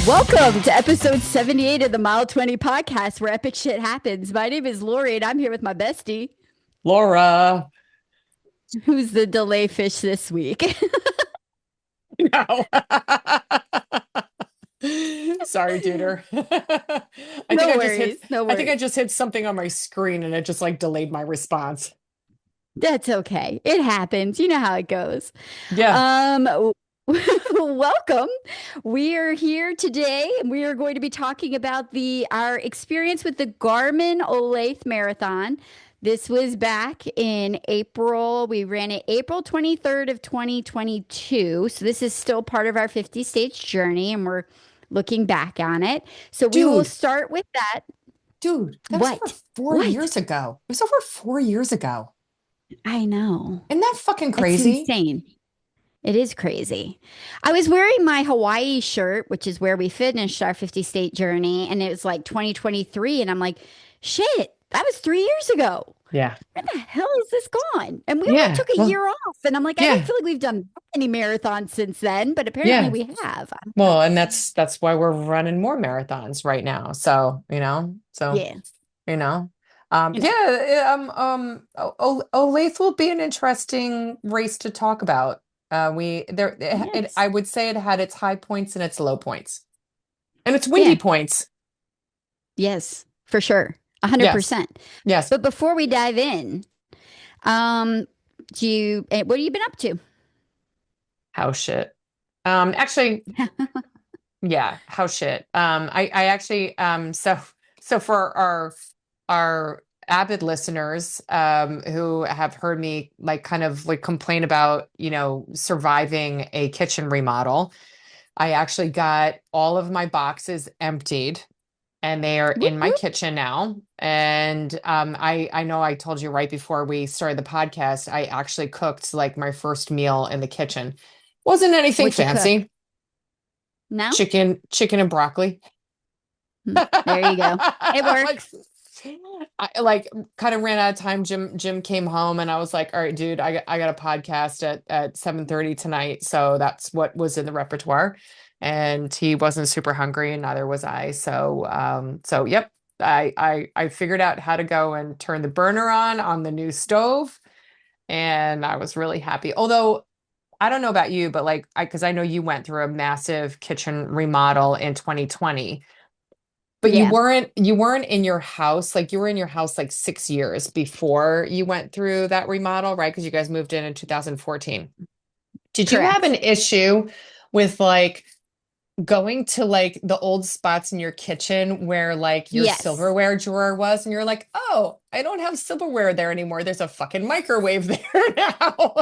Welcome to episode 78 of the Mile 20 podcast where epic shit happens. My name is Lori and I'm here with my bestie, Laura. who's the delay fish this week. No. Sorry, Duder. No worries. No I think I worries. just hit something on my screen and it just like delayed my response. That's okay. It happens. You know how it goes. Yeah. Um, welcome. We are here today and we are going to be talking about our experience with the Garmin Olathe Marathon. This was back in April. We ran it April 23rd of 2022. So this is still part of our 50 states journey and we're looking back on it. So we will Dude, start with that. that was over What? 4 years ago. It was over 4 years ago. I know. Isn't that fucking That's crazy? insane. It is crazy. I was wearing my Hawaii shirt, which is where we finished our 50 state journey, and it was like 2023. And I'm like, shit, that was 3 years ago. Yeah. Where the hell is this gone? And we only Yeah. took a Well, year off. And I'm like, I don't yeah. feel like we've done any marathons since then, but apparently Yeah. we have. I don't Well, know. and that's why we're running more marathons right now. So, Yeah, you know. you know. Yeah, Olathe will be an interesting race to talk about. Yes. I would say it had its high points and its low points, and its windy Yeah. points. Yes, for sure. Yes, 100%. yes. But before we dive in, um, what have you been up to? House shit. Actually, yeah, house shit. I actually, so for our avid listeners, who have heard me like kind of like complain about, surviving a kitchen remodel. I actually got all of my boxes emptied and they are Whoop, in my whoop. kitchen now. And I know I told you right before we started the podcast, I actually cooked like my first meal in the kitchen. Wasn't anything What you cook? fancy. No? Chicken and broccoli. There you go. It Like works. I like kind of ran out of time. Jim came home and I was like, all right, dude, I got a podcast at 7:30 tonight. So that's what was in the repertoire. And he wasn't super hungry and neither was I. So yep. I figured out how to go and turn the burner on the new stove. And I was really happy. Although I don't know about you, but like because I know you went through a massive kitchen remodel in 2020. But you Yeah. weren't in your house, like you were in your house like 6 years before you went through that remodel, right? Because you guys moved in 2014. Did you have an Correct. issue with like going to like the old spots in your kitchen where like your Yes. silverware drawer was, and you're like, oh, I don't have silverware there anymore. There's a fucking microwave there now.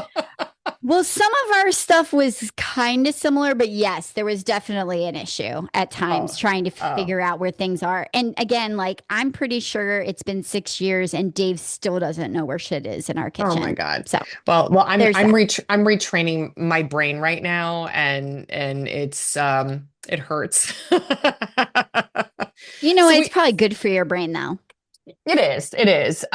Well, some of our stuff was kind of similar, but yes, there was definitely an issue at times Oh, trying to oh, figure out where things are. And again, like I'm pretty sure it's been 6 years and Dave still doesn't know where shit is in our oh my kitchen. God. So Well, there's that. I'm retraining my brain right now, and it hurts. You know, So it's we probably good for your brain though. It is.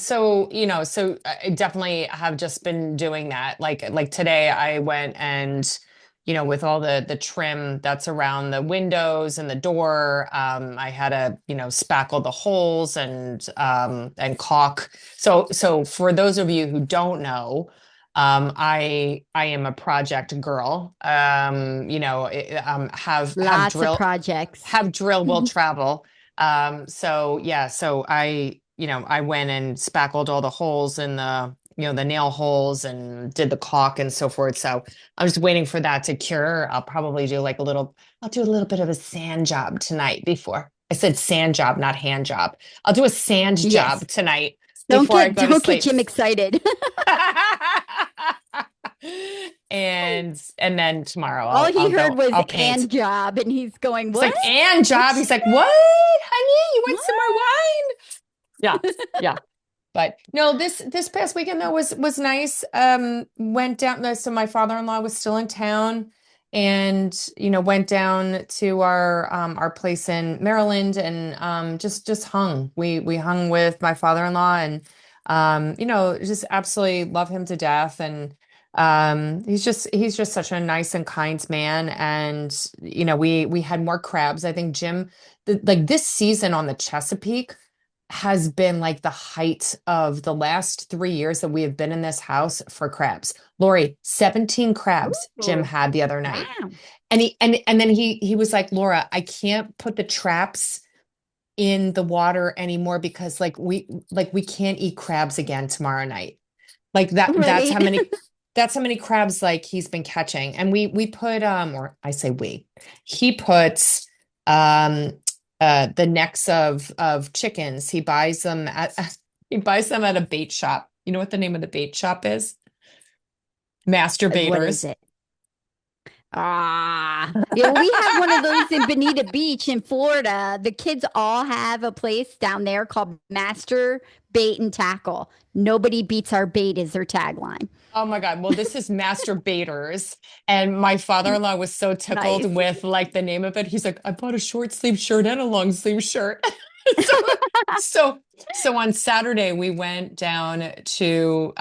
So I definitely have just been doing that. Like today I went and, with all the trim that's around the windows and the door, I had to, spackle the holes and caulk. So for those of you who don't know, I am a project girl. Lots of projects. Have drill will travel. So yeah, so I went and spackled all the holes in the nail holes and did the caulk and so forth. So I'm just waiting for that to cure. I'll do a little bit of a sand job tonight before. I said sand job, not hand job. I'll do a sand Yes. job tonight Don't before I get go to don't get sleep. Jim excited. And then tomorrow All he heard was I'll paint. and job and he's going, It's "What? like, and job. What's He's like, what, honey? You want what?" some more wine? Yeah, yeah. But no, this past weekend though was nice. Went down. So my father-in-law was still in town, and went down to our place in Maryland and just hung. We hung with my father-in-law and just absolutely love him to death. And he's just such a nice and kind man. And we had more crabs. I think Jim, like this season on the Chesapeake has been like the height of the last 3 years that we have been in this house for crabs. Lori, 17 crabs Jim Ooh, had the other night. wow. And then he was like, Laura, I can't put the traps in the water anymore because we can't eat crabs again tomorrow night. Like that's Right. how many crabs like he's been catching. And we put or I say we, he puts um the necks of chickens. He buys them at a bait shop. You know what the name of the bait shop is? What is Masturbators. it? Ah, yeah, we have one of those in Bonita Beach in Florida. The kids all have a place down there called Master Bait and Tackle. Nobody beats our bait is their tagline. Oh my God. Well, this is Masturbators. And my father-in-law was so tickled Nice. with like the name of it. He's like, I bought a short sleeve shirt and a long sleeve shirt. So, so, so on Saturday, we went down to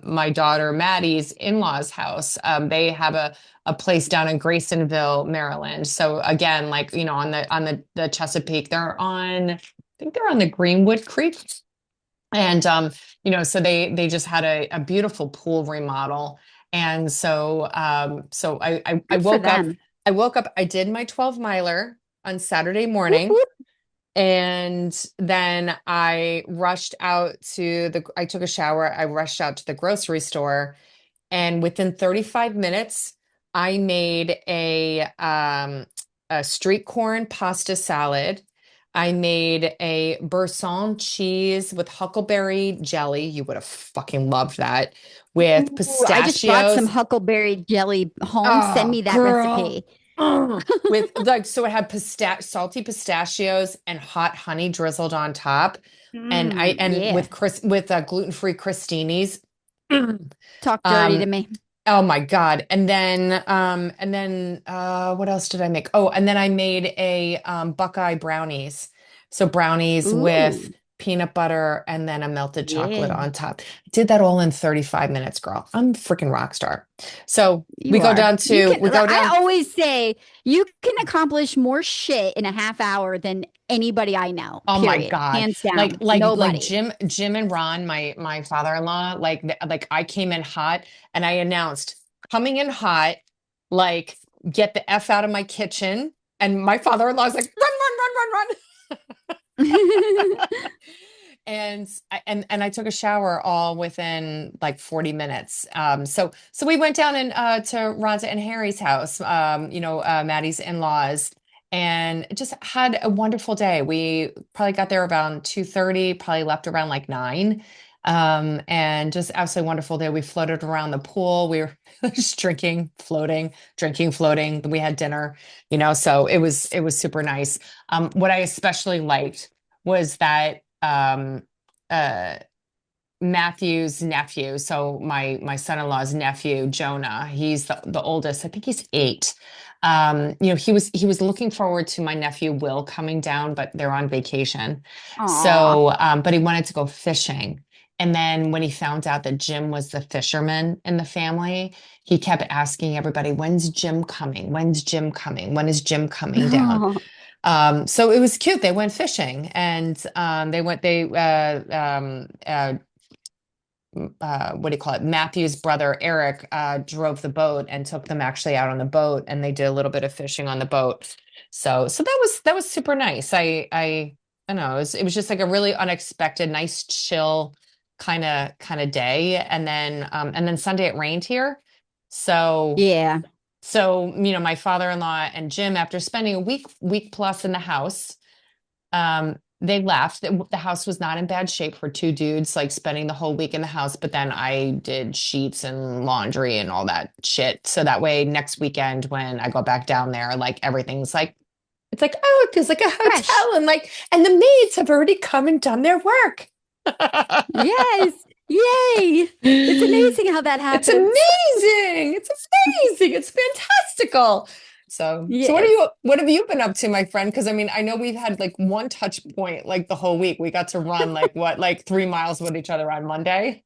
my daughter Maddie's in-laws house. They have a place down in Graysonville, Maryland. So again, like, on the Chesapeake, I think they're on the Greenwood Creek. And so they just had a beautiful pool remodel. And so I Good for woke up, them. I did my 12 miler on Saturday Whoop, morning. whoop. And then I took a shower, I rushed out to the grocery store, and within 35 minutes, I made a street corn pasta salad. I made a Boursin cheese with huckleberry jelly. You would have fucking loved that. With Ooh, I just brought some pistachios. huckleberry jelly home. Send Oh, me that girl. recipe. With like, so it had salty pistachios and hot honey drizzled on top. And Yeah. with gluten-free crostinis. Talk dirty to Um, me. oh my God. And then what else did I make? Oh, and then I made a Buckeye brownies. So brownies with Ooh, peanut butter and then a melted chocolate yeah, on top. Did that all in 35 minutes, girl. I'm a freaking rock star. So you are. we go I down. always say you can accomplish more shit in a half hour than anybody I know, Oh my period. God. Hands Like down. like like Nobody. Jim and Ron, my father-in-law, like I came in hot and I announced coming in hot, like get the F out of my kitchen. And my father-in-law's like, run. And I took a shower all within like 40 minutes. So we went down to Rhonda and Harry's house, Maddie's in-laws, and just had a wonderful day. We probably got there around 2:30, probably left around like 9. And just absolutely wonderful day. We floated around the pool. We were just drinking, floating. We had dinner, so it was super nice. What I especially liked was that uh Matthew's nephew, so my son-in-law's nephew, Jonah, he's the oldest. I think he's 8. He was looking forward to my nephew Will coming down, but they're on vacation. Aw. So, but he wanted to go fishing. And then when he found out that Jim was the fisherman in the family, he kept asking everybody, when's Jim coming? When's Jim coming? When is Jim coming down? So it was cute. They went fishing and what do you call it? Matthew's brother Eric drove the boat and took them actually out on the boat, and they did a little bit of fishing on the boat. So that was super nice. I don't know. It was just like a really unexpected, nice, chill kind of day. And then Sunday it rained here. So Yeah. my father-in-law and Jim, after spending a week plus in the house, they left. The house was not in bad shape for two dudes, like spending the whole week in the house. But then I did sheets and laundry and all that shit. So that way, next weekend when I go back down there, like everything's like, it's like, oh, it feels like a Fresh. hotel. And the maids have already come and done their work. Yes. Yay! It's amazing how that It's happens. amazing. It's amazing. It's fantastical. So Yes. what have you been up to, my friend? Because I mean, I know we've had like one touch point like the whole week. We got to run like what, like 3 miles with each other on Monday.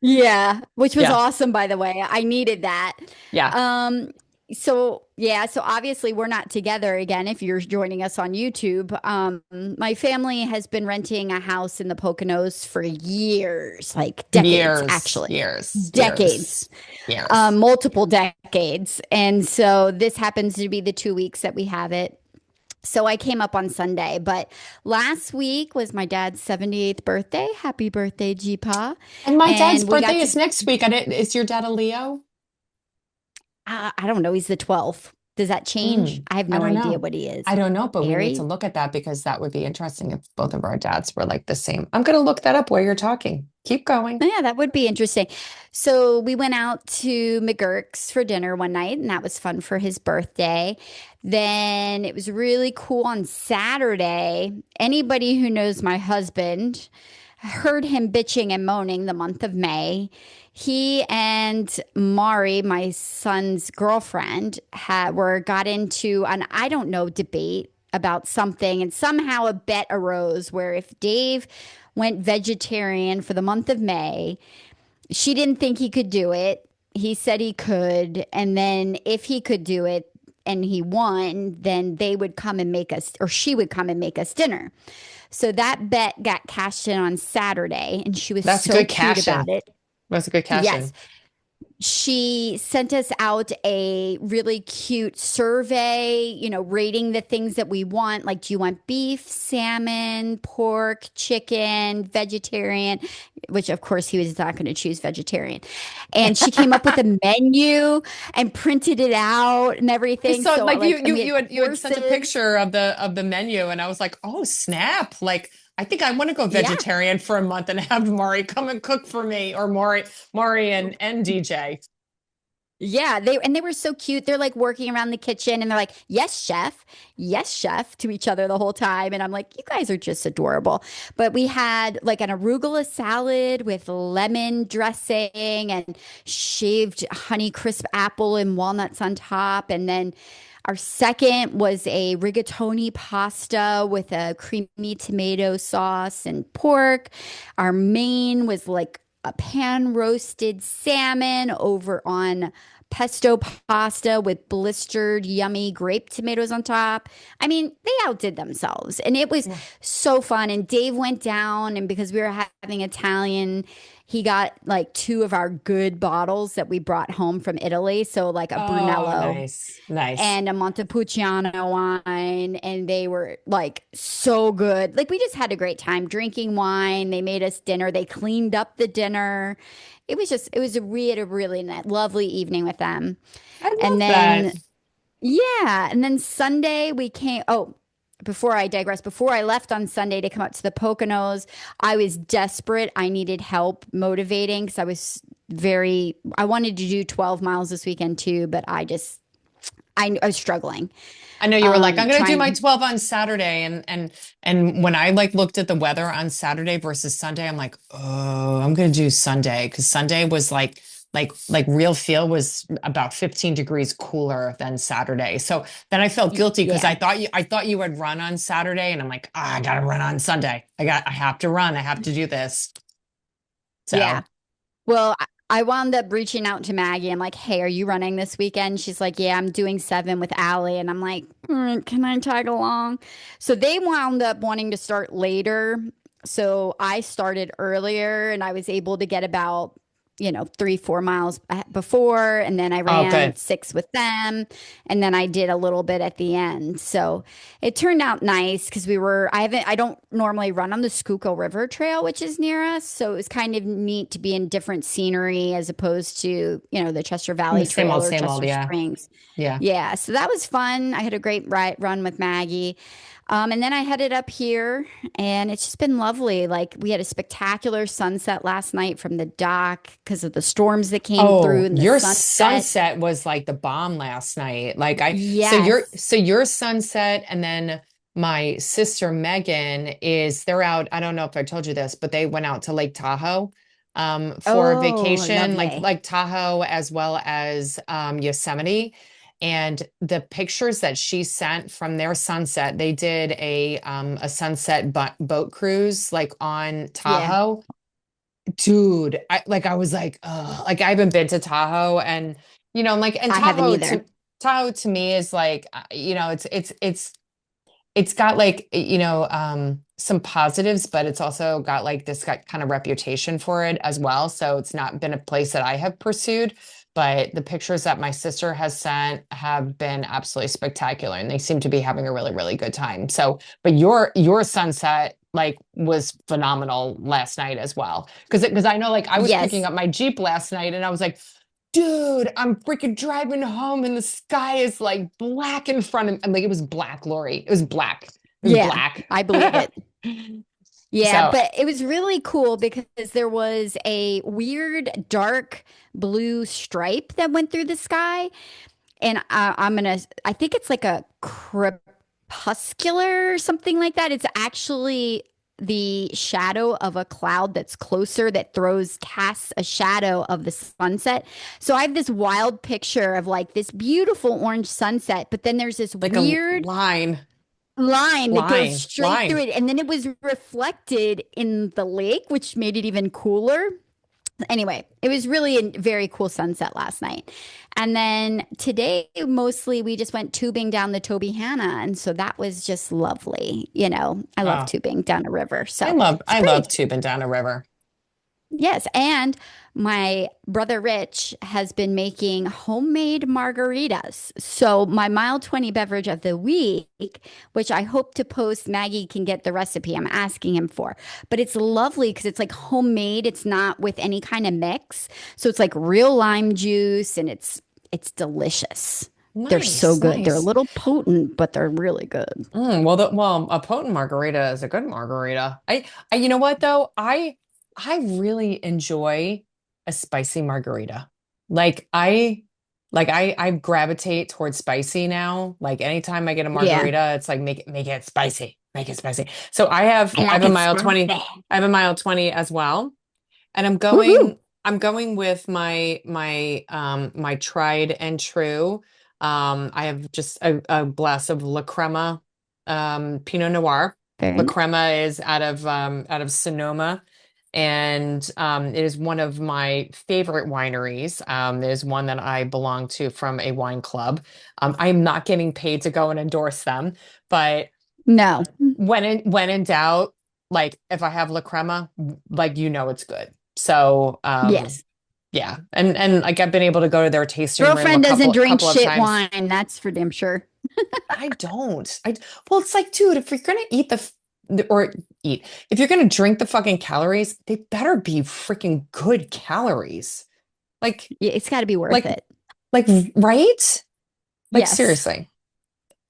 Yeah, which was Yeah. awesome, by the way. I needed that. Yeah. Um, so yeah, so obviously we're not together again if you're joining us on YouTube. My family has been renting a house in the Poconos for years, like decades, Years, actually. years, years, Decades, years. multiple decades. And so this happens to be the 2 weeks that we have it. So I came up on Sunday, but last week was my dad's 78th birthday. Happy birthday, Jeepa. And my dad's And we birthday got to, is next week. I didn't, is your dad a Leo? I don't know, he's the 12th. Does that change? Mm, I have I no don't idea know. what he is. I don't know, but we need to Aries? look at that because that would be interesting if both of our dads were like the same. I'm going to look that up while you're talking. Keep going. Yeah, that would be interesting. So we went out to McGurk's for dinner one night, and that was fun for his birthday. Then it was really cool on Saturday. Anybody who knows my husband heard him bitching and moaning the month of May. He and Mari, my son's girlfriend, got into an I don't know debate about something, and somehow a bet arose where if Dave went vegetarian for the month of May, she didn't think he could do it. He said he could, and then if he could do it and he won, then they would come and make us, or she would come and make us dinner. So that bet got cashed in on Saturday, and she was That's a so good cute cash about in. it. That's a good cash Yes. in. She sent us out a really cute survey, rating the things that we want. Like, do you want beef, salmon, pork, chicken, vegetarian? Which, of course, he was not going to choose vegetarian. And she came up with a menu and printed it out and I everything. saw So, like like, and we had you had sent a courses. picture of the menu and I was like, "Oh, snap. Like I think I want to go Yeah. vegetarian for a month and have Maury come and cook for me or Maury and DJ." Yeah, they were so cute. They're like working around the kitchen and they're like, yes, chef," to each other the whole time. And I'm like, you guys are just adorable. But we had like an arugula salad with lemon dressing and shaved honey crisp apple and walnuts on top. And then our second was a rigatoni pasta with a creamy tomato sauce and pork. Our main was like a pan roasted salmon over on pesto pasta with blistered, yummy grape tomatoes on top. I mean, they outdid themselves and it was so fun. And Dave went down, and because we were having Italian, he got like two of our good bottles that we brought home from Italy. So, like a Oh, Brunello nice. Nice. and a Montepulciano wine, and they were like so good. Like we just had a great time drinking wine. They made us dinner. They cleaned up the dinner. We had a really lovely evening with them. I And love that. then yeah, and then Sunday we came. Oh, before I digress, before I left on Sunday to come up to the Poconos, I was desperate. I needed help motivating because I wanted to do 12 miles this weekend too, but I was struggling. I know you were like, I'm gonna do my Trying. 12 on Saturday. And when I like looked at the weather on Saturday versus Sunday, I'm like, oh, I'm gonna do Sunday because Sunday was like real feel was about 15 degrees cooler than Saturday. So then I felt guilty because Yeah, I thought you had run on Saturday and I'm like, ah, I gotta run on Sunday. I have to run. I have to do this. yeah. So Well, I wound up reaching out to Maggie. I'm like, hey, are you running this weekend? She's like, yeah, I'm doing 7 with Allie. And I'm like, can I tag along? So they wound up wanting to start later. So I started earlier and I was able to get about, 3, 4 miles before. And then I oh ran good. 6 with them. And then I did a little bit at the end. So it turned out nice because I don't normally run on the Schuylkill River Trail, which is near us. So it was kind of neat to be in different scenery as opposed to, the Chester Valley Trail or Same old, Chester yeah. Springs. Yeah. Yeah. So that was fun. I had a great run with Maggie. And then I headed up here and it's just been lovely. Like we had a spectacular sunset last night from the dock because of the storms that came through Oh, and the your sunset. sunset was like the bomb last night. Yes. So your sunset and then my sister Megan they're out. I don't know if I told you this, but they went out to Lake Tahoe. for a Oh, vacation, lovely. like Tahoe as well as Yosemite. And the pictures that she sent from their sunset, they did a sunset boat cruise like on Yeah, Tahoe. Dude, I was like, oh, like I haven't been to Tahoe, and like, and I haven't either. Tahoe to me is like, it's got like, some positives, but it's also got like this kind of reputation for it as well. So it's not been a place that I have pursued, but the pictures that my sister has sent have been absolutely spectacular, and they seem to be having a really, really good time. So, but your sunset like was phenomenal last night as well. Because I know like I was picking Yes. up my Jeep last night and I was like, dude, I'm freaking driving home and the sky is like black in front of me. And like it was black, Lori. It was black. It was Yeah, black. I believe it. Yeah, So, but it was really cool because there was a weird dark blue stripe that went through the sky. And I think it's like a crepuscular or something like that. It's actually the shadow of a cloud that's closer that casts a shadow of the sunset. So I have this wild picture of like this beautiful orange sunset, but then there's this like a weird line that goes straight through line. it. And then it was reflected in the lake, which made it even cooler. Anyway, it was really a very cool sunset last night. And then today, mostly we just went tubing down the Toby Hanna. And so that was just lovely. I love Oh, tubing down a river. I So love, it's I pretty, love tubing down a river. yes. And my brother Rich has been making homemade margaritas. So my mile 20 beverage of the week, which I hope to post, Maggie can get the recipe I'm asking him for. But it's lovely because it's like homemade. It's not with any kind of mix. So it's like real lime juice and it's delicious. They're so Nice, good. They're a nice. little potent, but they're really good. Well, a potent margarita is a good margarita. You know what though? I really enjoy a spicy margarita. Like I gravitate towards spicy now. Like anytime I get a Yeah. margarita, it's like make it spicy, make it spicy. So I I have like a it mile spicy. 20, I have a mile 20 as well. And Woohoo. I'm going with my tried and true. I have just a glass of La Crema Pinot Noir. Very La nice. Crema is out of Sonoma, and it is one of my favorite wineries. It is one that I belong to from a wine club. I'm not getting paid to go and endorse them, but No. when in doubt, like if I have La Crema, like it's good. So Yes. yeah. And like I've been able to go to their tasting room a Girlfriend doesn't drink couple of shit times. wine. That's for damn sure. I don't. Well, it's like, dude, if you're gonna eat or eat, if you're gonna drink the fucking calories, they better be freaking good calories. Like, Yeah, it's got to be worth like, it. like, right? Like Yes, seriously, I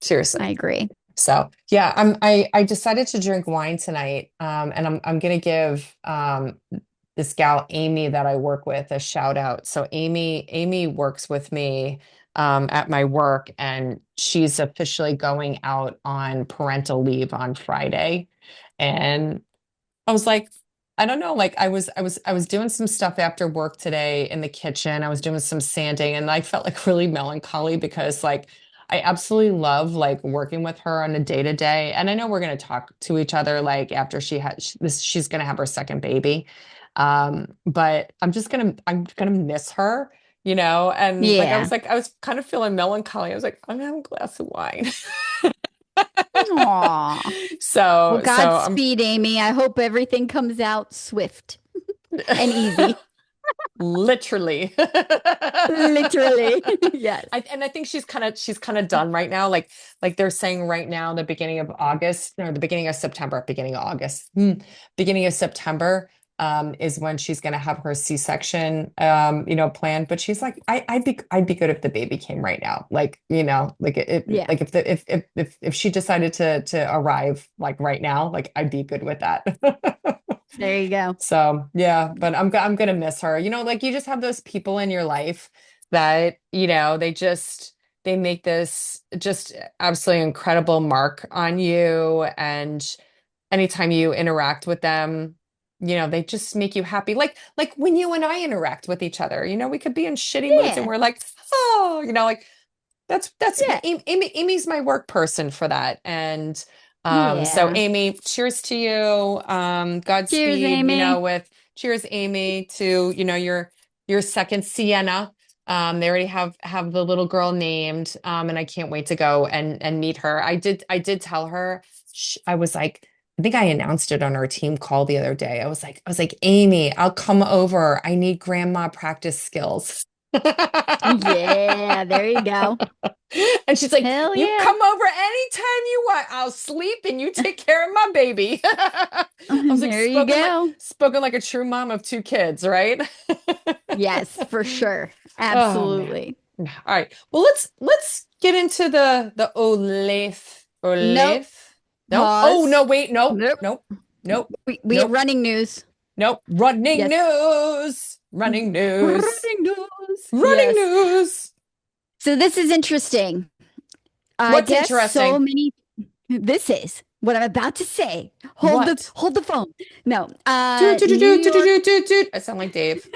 seriously. agree. So yeah, I decided to drink wine tonight. And I'm gonna give this gal Amy that I work with a shout out. So Amy works with me at my work, and she's officially going out on parental leave on Friday. And I was like, I don't know, like I was doing some stuff after work today in the kitchen. I was doing some sanding and I felt like really melancholy because like I absolutely love like working with her on a day to day. And I know we're going to talk to each other like after she's going to have her second baby. But I'm going to miss her, and Yeah. like I was kind of feeling melancholy. I was like, I'm gonna have a glass of wine. Aw. Well, So I'm Godspeed, Amy. I hope everything comes out swift and easy. literally. Literally. Yes. And I think she's kind of done right now. Like they're saying right now, the beginning of August, no, the beginning of September, beginning of August, beginning of September, is when she's going to have her C-section, planned. But she's like, I'd be good if the baby came right now. Like, Yeah. like if she decided to arrive like right now, like I'd be good with that. There you go. So yeah, but I'm gonna miss her. Like you just have those people in your life that, they make this just absolutely incredible mark on you. And anytime you interact with them, they just make you happy. Like when you and I interact with each other, we could be in shitty moods and Yeah. we're like, oh, like that's Yeah. Amy's my work person for that. And so Yeah. Amy, cheers to you. Cheers, Godspeed, Amy. with cheers, Amy, to your second Sienna. They already have the little girl named, and I can't wait to go and meet her. I did tell her, I was like, I think I announced it on our team call the other day. I was like, Amy, I'll come over. I need grandma practice skills. Yeah, there you go. And she's like, Hell you yeah. come over anytime you want. I'll sleep and you take care of my baby. I was like, There you go. spoken like a true mom of two kids, right? Yes, for sure. Oh man. Absolutely. All right. Well, let's get into the Olathe. Nope. Olathe. No. Oh Pause. no, wait, nope, Nope. nope, nope, We have nope, running news. nope. Running Yes. news. Running news. Running news. Running Yes. news. So this is interesting. I What's guess so interesting? many this is what I'm about to say. What? Hold the phone. No. Do do do New do do York. do do do. I sound like Dave.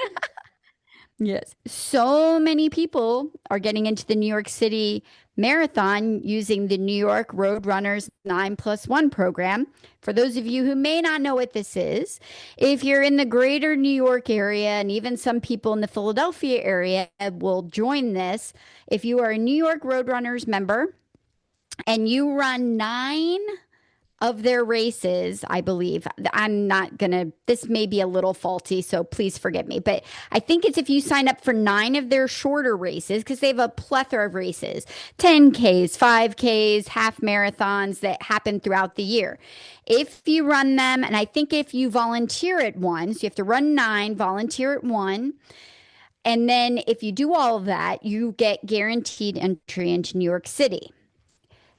Yes. So many people are getting into the New York City Marathon using the New York Roadrunners 9+1 program. For those of you who may not know what this is, if you're in the greater New York area, and even some people in the Philadelphia area will join this, if you are a New York Roadrunners member and you run 9 of their races, I believe. I'm not gonna, this may be a little faulty, so please forgive me. But I think it's if you sign up for 9 of their shorter races, because they have a plethora of races, 10Ks, 5Ks, half marathons that happen throughout the year. If you run them, and I think if you volunteer at one, so you have to run 9, volunteer at one. And then if you do all of that, you get guaranteed entry into New York City.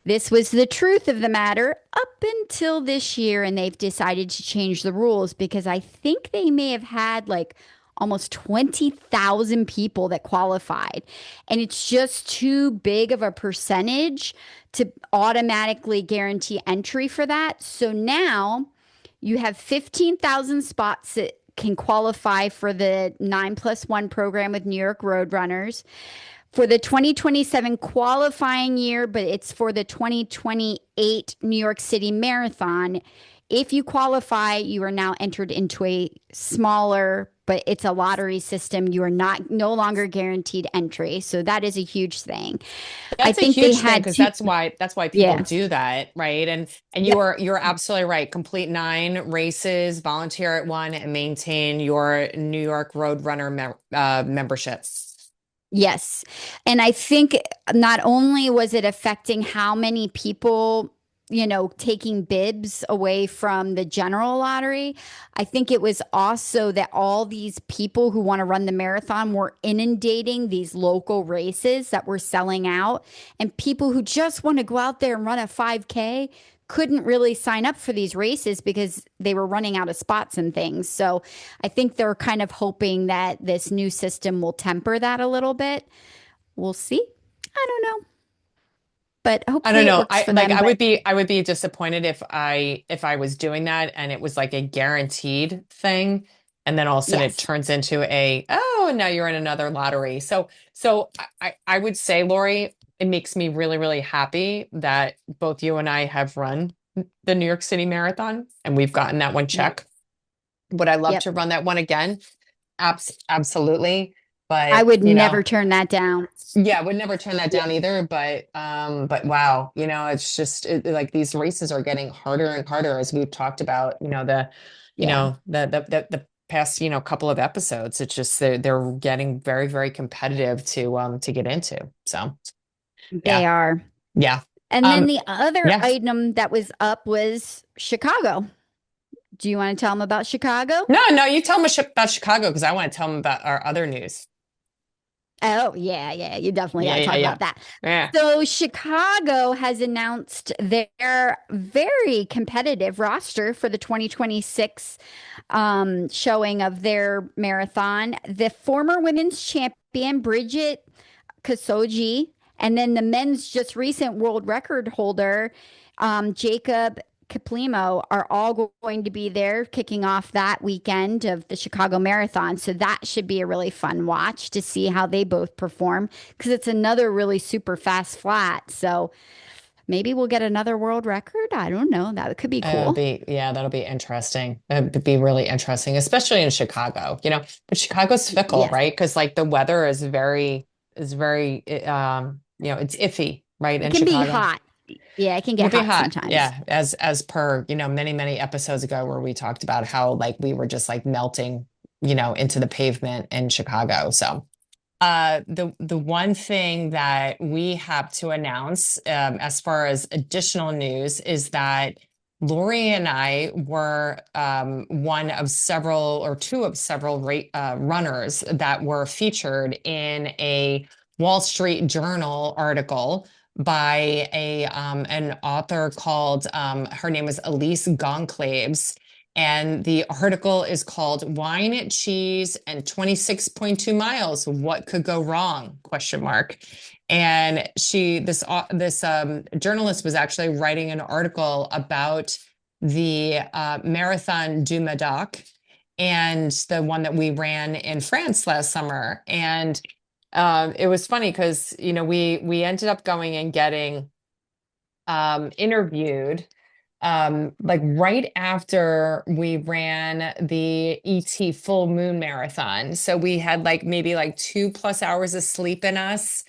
This was the truth of the matter up until this year, and they've decided to change the rules because I think they may have had like almost 20,000 people that qualified. And it's just too big of a percentage to automatically guarantee entry for that. So now you have 15,000 spots that can qualify for the 9+1 program with New York Roadrunners for the 2027 qualifying year, but it's for the 2028 New York City Marathon. If you qualify, you are now entered into a smaller, but it's a lottery system. You are no longer guaranteed entry. So that is a huge thing. I That's a think they huge thing had because two. that's why people Yeah. do that, right? And Yep. you're absolutely right. Complete 9 races, volunteer at one, and maintain your New York Roadrunner membership. Yes. And I think not only was it affecting how many people, taking bibs away from the general lottery, I think it was also that all these people who want to run the marathon were inundating these local races that were selling out. And people who just want to go out there and run a 5K couldn't really sign up for these races because they were running out of spots and things. So I think they're kind of hoping that this new system will temper that a little bit. We'll see. I don't know, but I don't hopefully it know. works I for like them. But I would be disappointed if I was doing that and it was like a guaranteed thing and then all of a sudden it yes, turns into and now you're in another lottery. So I would say, Lori, it makes me really, really happy that both you and I have run the New York City Marathon and we've gotten that one yep, check. Would I love yep. to run that one again? Absolutely. I But would never turn that down. yeah, would never turn that Yeah, down either, but wow, it's just like these races are getting harder and harder as we've talked about, yeah, the past, couple of episodes. It's just they're getting very, very competitive to get into. So, they yeah. are. Yeah. And then Um the other yeah. item that was up was Chicago. Do you want to tell them about Chicago? No, no, you tell them about Chicago because I want to tell them about our other news. Oh, yeah, yeah. You definitely got Yeah, to yeah, talk yeah. about that. Yeah. So, Chicago has announced their very competitive roster for the 2026 showing of their marathon. The former women's champion, Bridget Kasoji, and then the men's just recent world record holder, Jacob Caplimo are all going to be there kicking off that weekend of the Chicago Marathon. So that should be a really fun watch to see how they both perform because it's another really super fast flat. So maybe we'll get another world record. I don't know. That could be cool. Yeah, that'll be interesting. It'd be really interesting, especially in Chicago, but Chicago's fickle, Yes. right? Because like the weather is very, it's iffy, right? It In can be Chicago. hot. Yeah, it can It can get be hot hot. sometimes. Yeah. As per, many, many episodes ago where we talked about how like we were just like melting, into the pavement in Chicago. So the one thing that we have to announce, as far as additional news, is that Lori and I were one of several or two of several runners that were featured in a Wall Street Journal article by an author called her name is Elise Gonclaves. And the article is called Wine, Cheese, and 26.2 Miles. What could go wrong? Question mark. And this journalist was actually writing an article about the Marathon du Médoc and the one that we ran in France last summer. And it was funny because, we ended up going and getting interviewed like right after we ran the ET Full Moon Marathon. So we had like maybe like 2+ hours of sleep in us.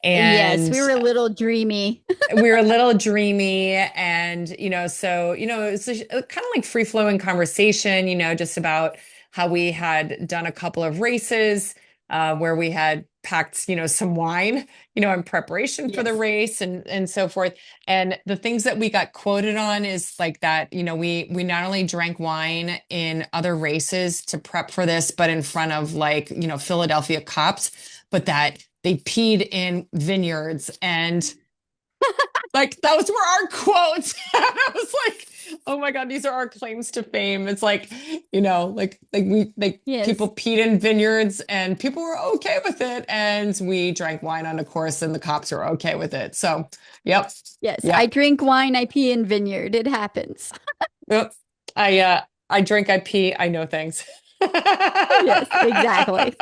Yes, And we were a little dreamy. we were a little dreamy and so it's kind of like free flowing conversation, just about how we had done a couple of races where we had packed some wine in preparation for the Yes. race and so forth. And the things that we got quoted on is like that we not only drank wine in other races to prep for this, but in front of like Philadelphia cops, but that they peed in vineyards and like those were our quotes. I was like, oh my God, these are our claims to fame. It's like, like people Yes. peed in vineyards and people were okay with it. And we drank wine on a course and the cops were okay with it. So, yep. Yes. I Yep. drink wine, I pee in vineyard. It happens. Yep. I drink, I pee, I know things. Yes, exactly.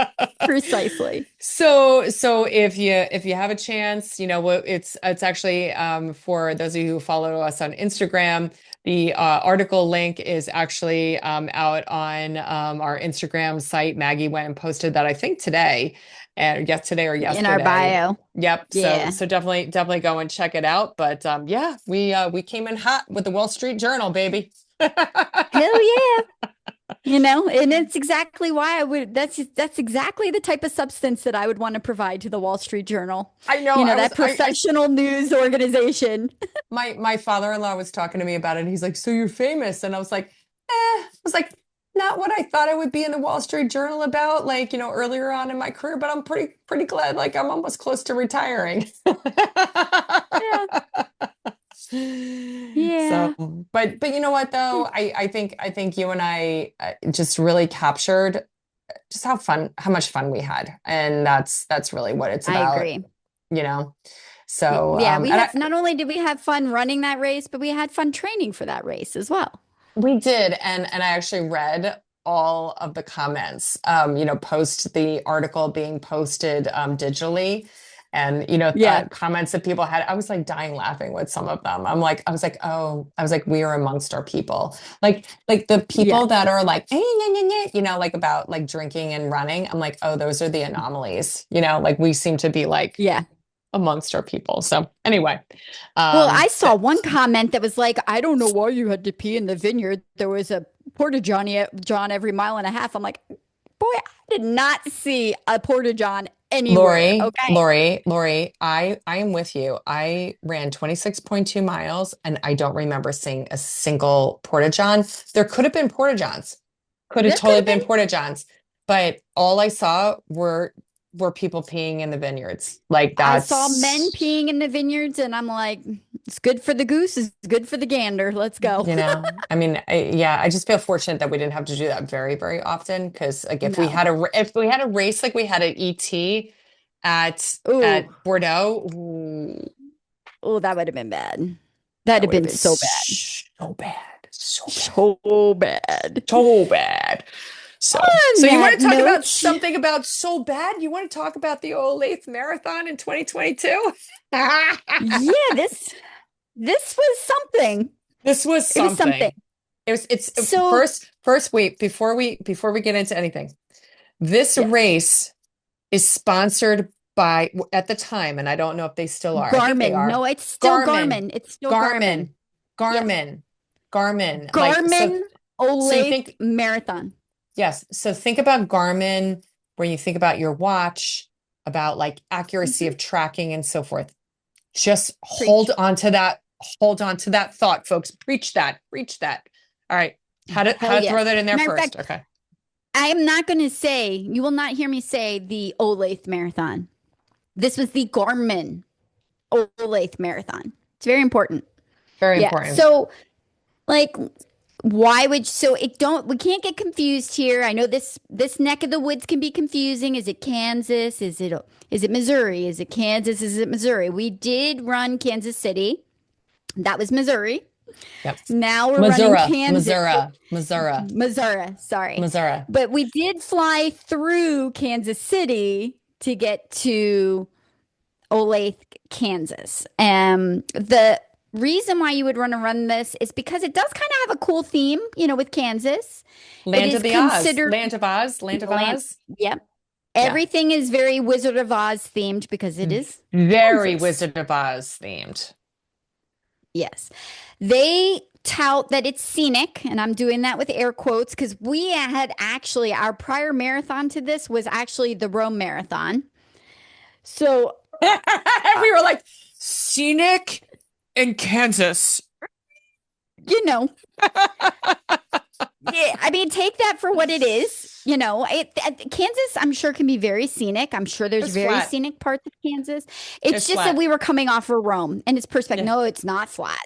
Precisely. So if you have a chance, it's actually for those of you who follow us on Instagram, the article link is actually out on our Instagram site. Maggie went and posted that I think today, and today or In our yesterday. bio. Yep. So Yeah. so definitely go and check it out. But yeah, we came in hot with the Wall Street Journal, baby. Hell yeah. And it's exactly why that's exactly the type of substance that I would want to provide to the Wall Street Journal. I know. That professional news organization. My father-in-law was talking to me about it. He's like, "So you're famous?" And I was like, I was like, not what I thought I would be in the Wall Street Journal about, like, earlier on in my career, but I'm pretty glad, like I'm almost close to retiring. Yeah. So, Yeah. but you know what though? I think you and I just really captured just how much fun we had. And that's really what it's I about, agree. you know. So, Yeah, we and had not only did we have fun running that race, but we had fun training for that race as well. we did, and I actually read all of the comments, post the article being posted digitally. And Yeah. comments that people had, I was like dying laughing with some of them. I was like, we are amongst our people. Like the Yeah. people that are like, hey, nah, nah, nah, like about like drinking and running. I'm like, oh, those are the anomalies. Like we seem to be like Yeah. amongst our people. So anyway, Well, I th saw one comment that was like, I don't know why you had to pee in the vineyard. There was a porta john every mile and a half. I'm like, boy, I did not see a porta john anywhere. Okay. Lori, I am with you. I ran 26.2 miles and I don't remember seeing a single porta john. There could have been porta johns. Could have There could totally have been been. porta johns, but all I saw were people peeing in the vineyards. Like I saw men that's peeing in the vineyards, and I'm like, it's good for the goose, it's good for the gander. Let's go. I mean, yeah, I just feel fortunate that we didn't have to do that very, very often. Because like No. if we had a race like we had at ET Ooh, at Bordeaux, ooh, oh, that would have been bad. That'd that have would have been been so bad. So bad. So bad. So bad. So bad. So On you want that to talk about note, something about so bad? You want to talk about the Olathe Marathon in 2022? yeah, this was something. This was It was something. something. It's So first wait before we get into anything. This yes, race is sponsored by at the time, and I don't know if they still are. I think they Garmin. are. No, it's still Garmin, Garmin. It's still Garmin. Garmin, Yes, Garmin, Garmin. Like Garmin so you Olathe think Marathon. yes. So think about Garmin when you think about your watch, about like accuracy Mhm. of tracking and so forth. Just hold Preach. on to that. Hold on to that thought, folks. Preach that. Preach that. All right. Hell How to throw yes. that in there Matter of first. fact, Okay. I am not going to say, you will not hear me say the Olathe Marathon. This was the Garmin Olathe Marathon. It's very important. Very Yeah. important. So, like, why would so it don't we can't get confused here. I know this neck of the woods can be confusing. Is it Kansas? Is it Missouri? Is it Kansas? Is it Missouri? We did run Kansas City. That was Missouri. Yep. Now we're running Missouri, Kansas. Missouri, Missouri, Missouri, sorry. Missouri. But we did fly through Kansas City to get to Olathe, Kansas. The reason why you would want to run this is because it does kind of have a cool theme, with Kansas. It Land of is the Oz, considered Land of Oz, Land of land. Oz. Yep. Yeah. Everything is very Wizard of Oz themed because it is Very Kansas. Wizard of Oz themed. Yes. They tout that it's scenic, and I'm doing that with air quotes because we had actually, our prior marathon to this was actually the Rome Marathon. So, We were like, scenic in Kansas. you know, yeah, I mean, take that for what it is. Kansas, I'm sure can be very scenic. I'm sure there's It's very flat. scenic parts of Kansas. It's It's just that flat. we were coming off of Rome, and it's perspective. Yeah. No, it's not flat.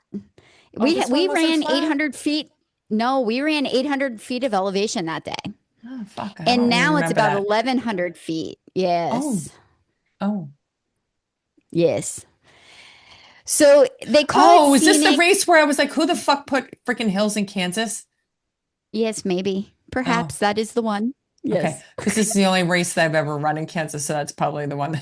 Oh, We this one we wasn't ran flat? 800 feet. No, we ran 800 feet of elevation that day, Oh, fuck. I and don't now it's remember about that. 1,100 feet. Oh, Yes, oh. yes. So they call it Oh, is this the scenic. race where I was like, who the fuck put freaking hills in Kansas? Yes, maybe, Oh, perhaps that is the one. okay. Yes. Because this is the only race that I've ever run in Kansas, so that's probably the one.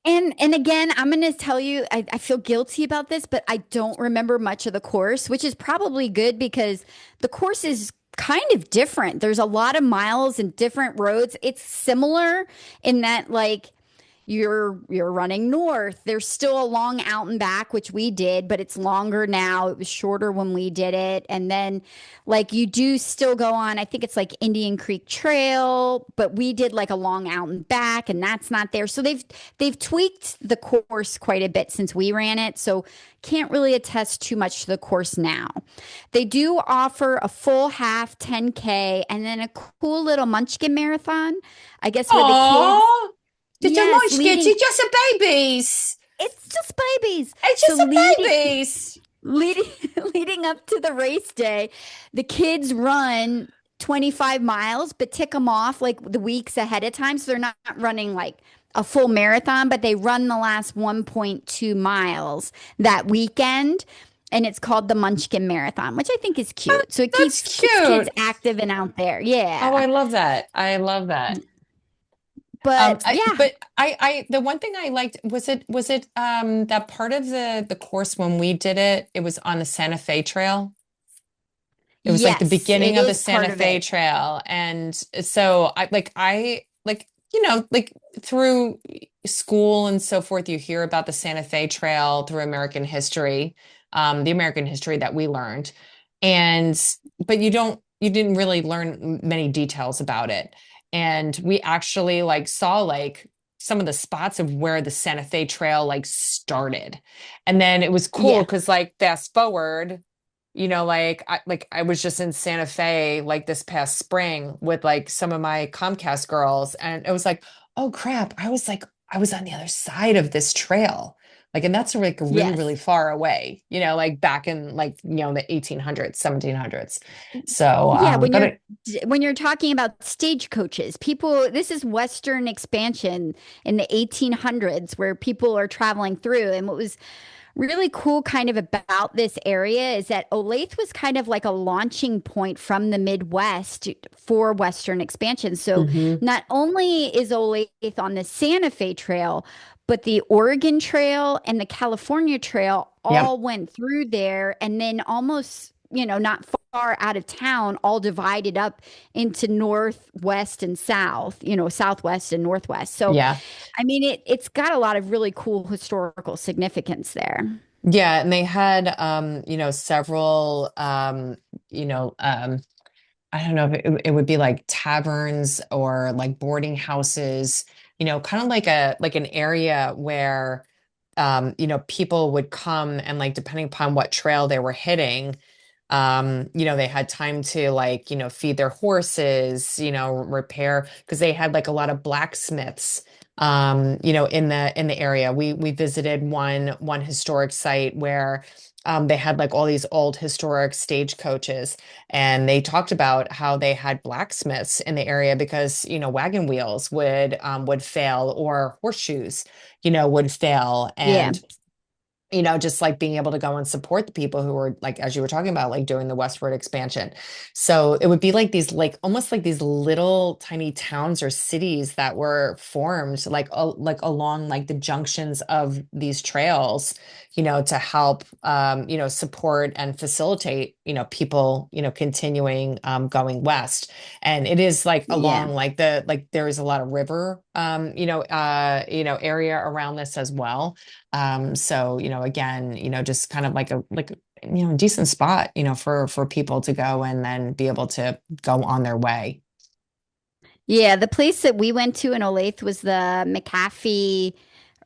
And again, I'm going to tell you, I feel guilty about this, but I don't remember much of the course, which is probably good because the course is kind of different. There's a lot of miles and different roads. It's similar in that like you're running north. There's still a long out and back, which we did, but it's longer now. It was shorter when we did it. And then like you do still go on, I think it's like Indian Creek Trail, but we did like a long out and back and that's not there. So they've tweaked the course quite a bit since we ran it. So can't really attest too much to the course now. They do offer a full half 10K and then a cool little munchkin marathon. I guess where the kids Oh, the Yes, munchkins are leading. just a babies. It's just babies. It's So just a babies. leading, leading up to the race day, the kids run 25 miles, but tick them off like the weeks ahead of time. So they're not running like a full marathon, but they run the last 1.2 miles that weekend. And it's called the Munchkin Marathon, which I think is cute. So it That's keeps kids cute. active and out there. Oh, I Yeah. love that. I love that. But yeah, The one thing I liked was it that part of the course when we did it, it was on the Santa Fe Trail. It was like the yes, beginning it of the is part Santa of Fe it. Trail. And so like through school and so forth, you hear about the Santa Fe Trail through American history, the American history that we learned. And but you didn't really learn many details about it. And we actually like saw like some of the spots of where the Santa Fe Trail like started. And then it was cool Yeah. because like fast forward, like I was just in Santa Fe like this past spring with like some of my Comcast girls, and it was like, oh crap, I was on the other side of this trail. Like, and that's like really, really Yes. far away, like back in like, the 1800s, 1700s. So, Yeah, but it, when you're talking about stagecoaches, people, this is Western expansion in the 1800s where people are traveling through. And what was really cool kind of about this area is that Olathe was kind of like a launching point from the Midwest for Western expansion. So Hmm. not only is Olathe on the Santa Fe Trail, but the Oregon Trail and the California Trail Yep. all went through there and then almost, not far out of town, all divided up into northwest and south, southwest and northwest. So Yeah. I mean, it's got a lot of really cool historical significance there. Yeah. And they had, several, I don't know if it would be like taverns or like boarding houses, kind of like an area where people would come and like depending upon what trail they were hitting, they had time to like, feed their horses, repair because they had like a lot of blacksmiths in the area. We visited one historic site where they had like all these old historic stagecoaches, and they talked about how they had blacksmiths in the area because, wagon wheels would fail or horseshoes, would fail. Yeah. And just like being able to go and support the people who were like, as you were talking about, like doing the westward expansion. So it would be like these, like almost like these little tiny towns or cities that were formed like along like the junctions of these trails, to help, support and facilitate, people, continuing, going west. And it is like Yeah. along like there is a lot of river, area around this as well. So, again, just kind of like a decent spot, for people to go and then be able to go on their way. Yeah. The place that we went to in Olathe was the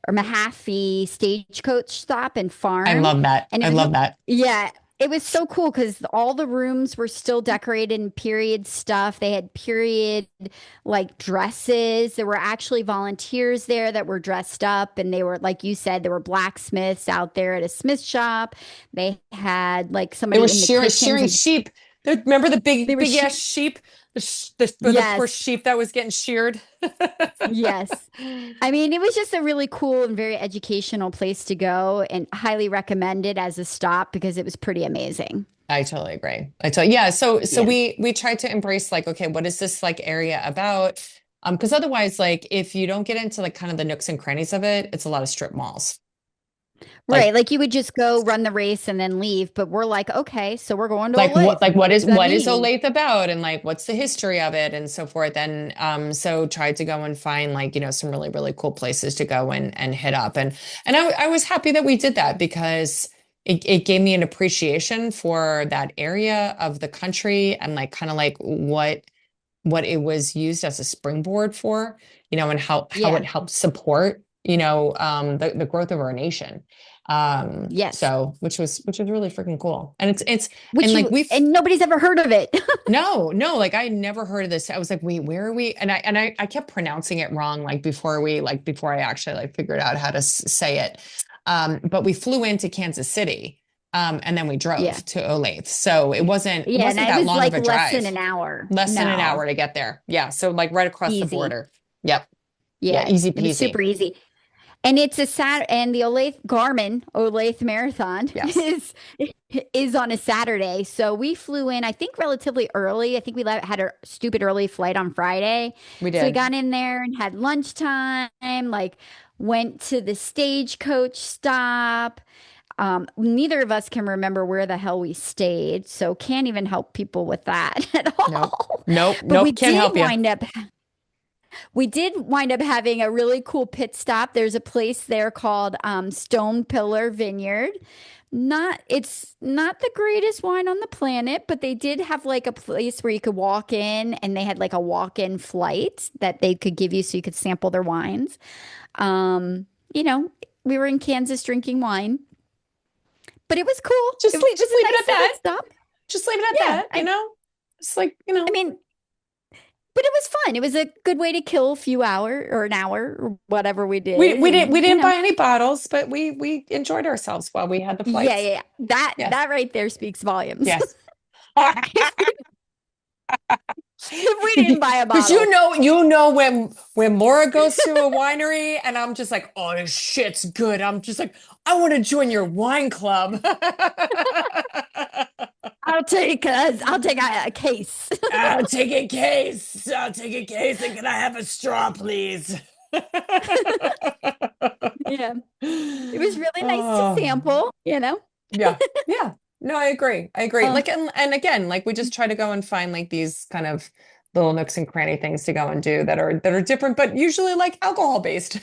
Mahaffie Stagecoach stop and I farm. love that. And it I was, love that. yeah, it was so cool because all the rooms were still decorated in period stuff. They had period like dresses. There were actually volunteers there that were dressed up, and they were, like you said, there were blacksmiths out there at a smith shop. They had like They were somebody in the kitchens shearing and sheep. Remember the they were, big ass sheep? The poor yes, sheep that was getting sheared. yes. I mean, it was just a really cool and very educational place to go and highly recommended as a stop because it was pretty amazing. I totally agree. Yeah. So Yeah. we tried to embrace like, okay, what is this like area about? Because otherwise, like if you don't get into like kind of the nooks and crannies of it, it's a lot of strip malls. Right. Like Like you would just go run the race and then leave, but we're like, okay, so we're going to like what Olathe. like What does that what is mean? Olathe about, and like what's the history of it and so forth. And so tried to go and find like, some really, really cool places to go and hit up. And I was happy that we did that because it gave me an appreciation for that area of the country and like kind of like what it was used as a springboard for, and how it Yeah. helped support, the growth of our nation. Yes. So which was really freaking cool. And it's Which and like you we've and nobody's ever heard of it. no, like I never heard of this. I was like, wait, where are we? And I kept pronouncing it wrong, before I actually like figured out how to say it. But we flew into Kansas City, and then we Yeah. drove to Olathe. So it wasn't it Yeah. And wasn't it that was long of like a less than drive. an hour. Less than an No, hour to get there. Yeah. So like right across the easy. border. Yep. Yeah. Yeah. Easy It was peasy. super easy. And it's a and the Olathe Garmin Olathe Marathon Yes. is on a Saturday. So we flew in, I think, relatively early. I think we had a stupid early flight on Friday. We So we did. got in there and had lunchtime, like went to the stagecoach stop. Neither of us can remember where the hell we stayed, so can't even help people with that at Nope. all. Nope. But Nope. Can't help you. we did wind up having a really cool pit stop. There's a place there called Stone Pillar Vineyard. It's not the greatest wine on the planet, but they did have like a place where you could walk in, and they had like a walk-in flight that they could give you so you could sample their wines. Um, you know, we were in Kansas drinking wine, but it was cool. It Just was a leave it nice at little that. stop. Just leave it at Yeah, that. It's like, I mean, but it was fun. It was a good way to kill a few hour or an hour or whatever we did, we and didn't buy any bottles, but we enjoyed ourselves while we had the yeah, flights. yeah, yeah. That Yeah. that right there speaks volumes. Yes. If we didn't buy a Because bottle. when Laura goes to a winery and I'm just like, oh, this shit's good. I'm just like, I want to join your wine club. I'll take a case. I'll take a case. I'll take a case. And can I have a straw, please? Yeah. It was really nice to Oh, sample, you know. yeah. Yeah. No, I agree. I agree. Uh, Like, and again, like we just try to go and find like these kind of little nooks and cranny things to go and do that are different, but usually like alcohol based.